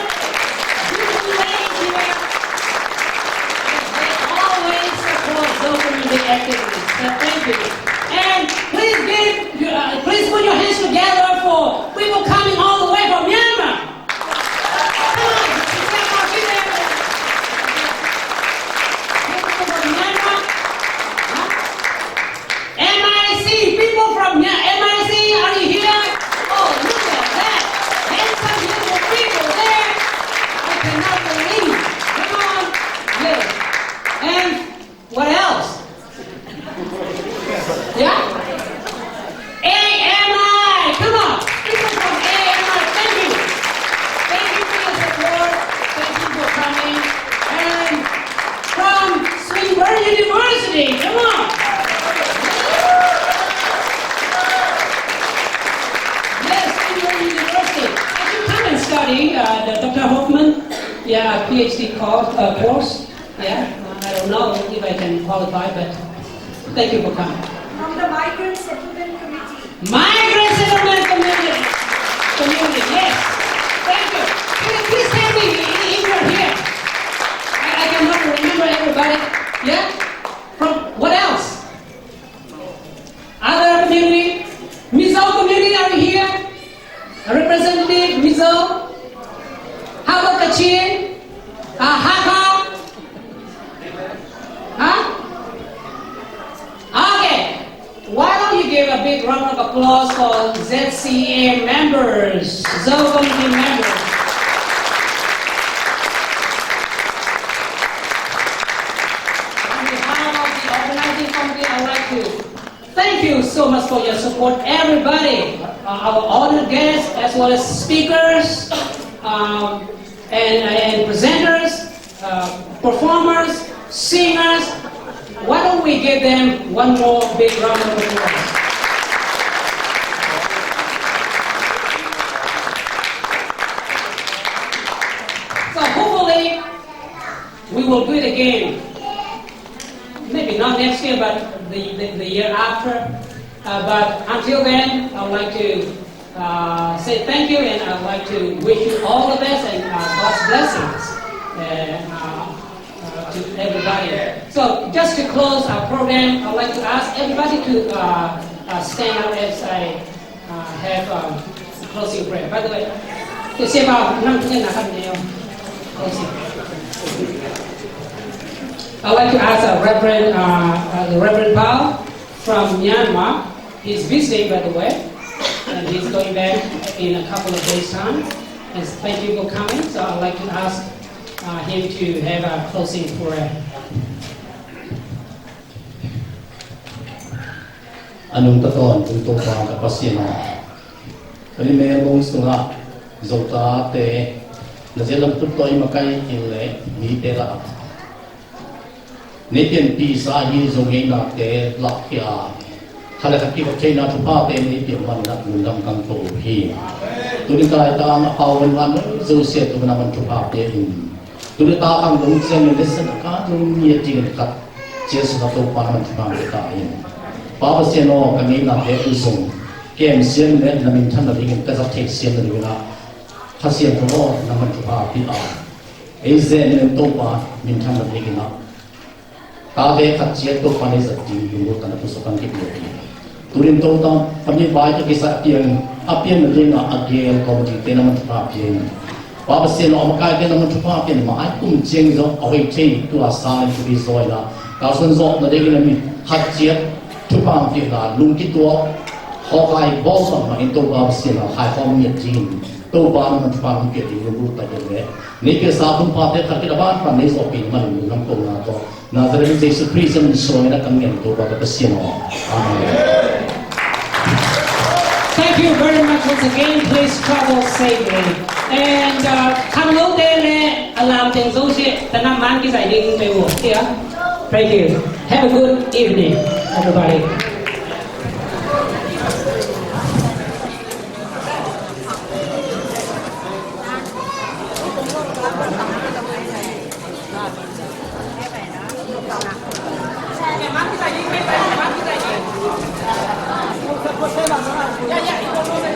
Beautiful ladies here. They always support those community activities. So thank you. And please put your hands together for people coming all the way from Myanmar. Come on. People from Myanmar. MIC, people from MIC, are you here? Oh, look at that. Handsome little people there. I cannot believe. Come on. Yes. And what else? Yeah? AMI. Come on. People from AMI, thank you. Thank you for your support. Thank you for coming. And from Swinburne University, come on. Study the Dr. Hoffman, PhD course. I don't know if I can qualify, but thank you for coming. From the Migrant Settlement Committee. Migrant Settlement Committee, yes. Thank you. Please tell me if you're here. I cannot remember everybody. Yeah? From what else? Other community? Mizo community, are you here? Representative Mizo? How about Kachin? Haka? Huh? Okay. Why don't you give a big round of applause for ZCA members, Zo community members. On behalf of the organizing committee, I'd like to thank you so much for your support, everybody. Our honored guests, as well as speakers, and presenters, performers, singers. Why don't we give them one more big round of applause? So hopefully, we will do it again. Maybe not next year, but the year after. But until then, I would like to say thank you, and I would like to wish you all the best and God's blessings to everybody. So just to close our program, I would like to ask everybody to stand up as I have a closing prayer. By the way, I'd like to ask the Reverend Paul from Myanmar. He's visiting, by the way, and he's going back in a couple of days' time. And thank you for coming. So I'd like to ask him to have a closing prayer. Anong taton untuk orang kapasian. Kali mayroong sunga zota te najelam tutoy makai ile ni tela. Netian pisa hi zongay na te lakya kalau kita China cepat ini dia mana undang kantor hi. Tuli kalau kita awal mana Zosia tu mana cepat ini. Tuli tak ang dong sen ini sedekat dong ni tinggal kat jes satu mana cepat kita ini. Bapa seno kami nak dia usung. Kem sen ni namin chan nabi kita tak tek sen nabi na. Khasiat tu nama cepat kita. Ezen ni tu pa min chan nabi kita. Tabe khasiat tu pa ni zati dulu tanah pusukan kita ni. Turin tu tang kami baca kisah apian mereka agen komedi nama cepat ini. Bapa seno amakai nama cepat ini. Mak kum jeng zo awai ceng tu asal tu bizoi lah. Kalau zo nanti kita ni khasiat cepat kita lungkit tu. Hokai bosan main tu bapa seno hai hom ni jing. Tu bapa nama cepat kita ini dulu tak jadi. Ni kisah pun pada kita baca ni sopi mana nampu nato. Nazaret Yesus Kristus mensoy na kami tu bapa seno. Amen. Thank you very much once again. Please travel safely. And come low there, alarm things shit. The man is I didn't know. Yeah. Thank you. Have a good evening, everybody. Yeah.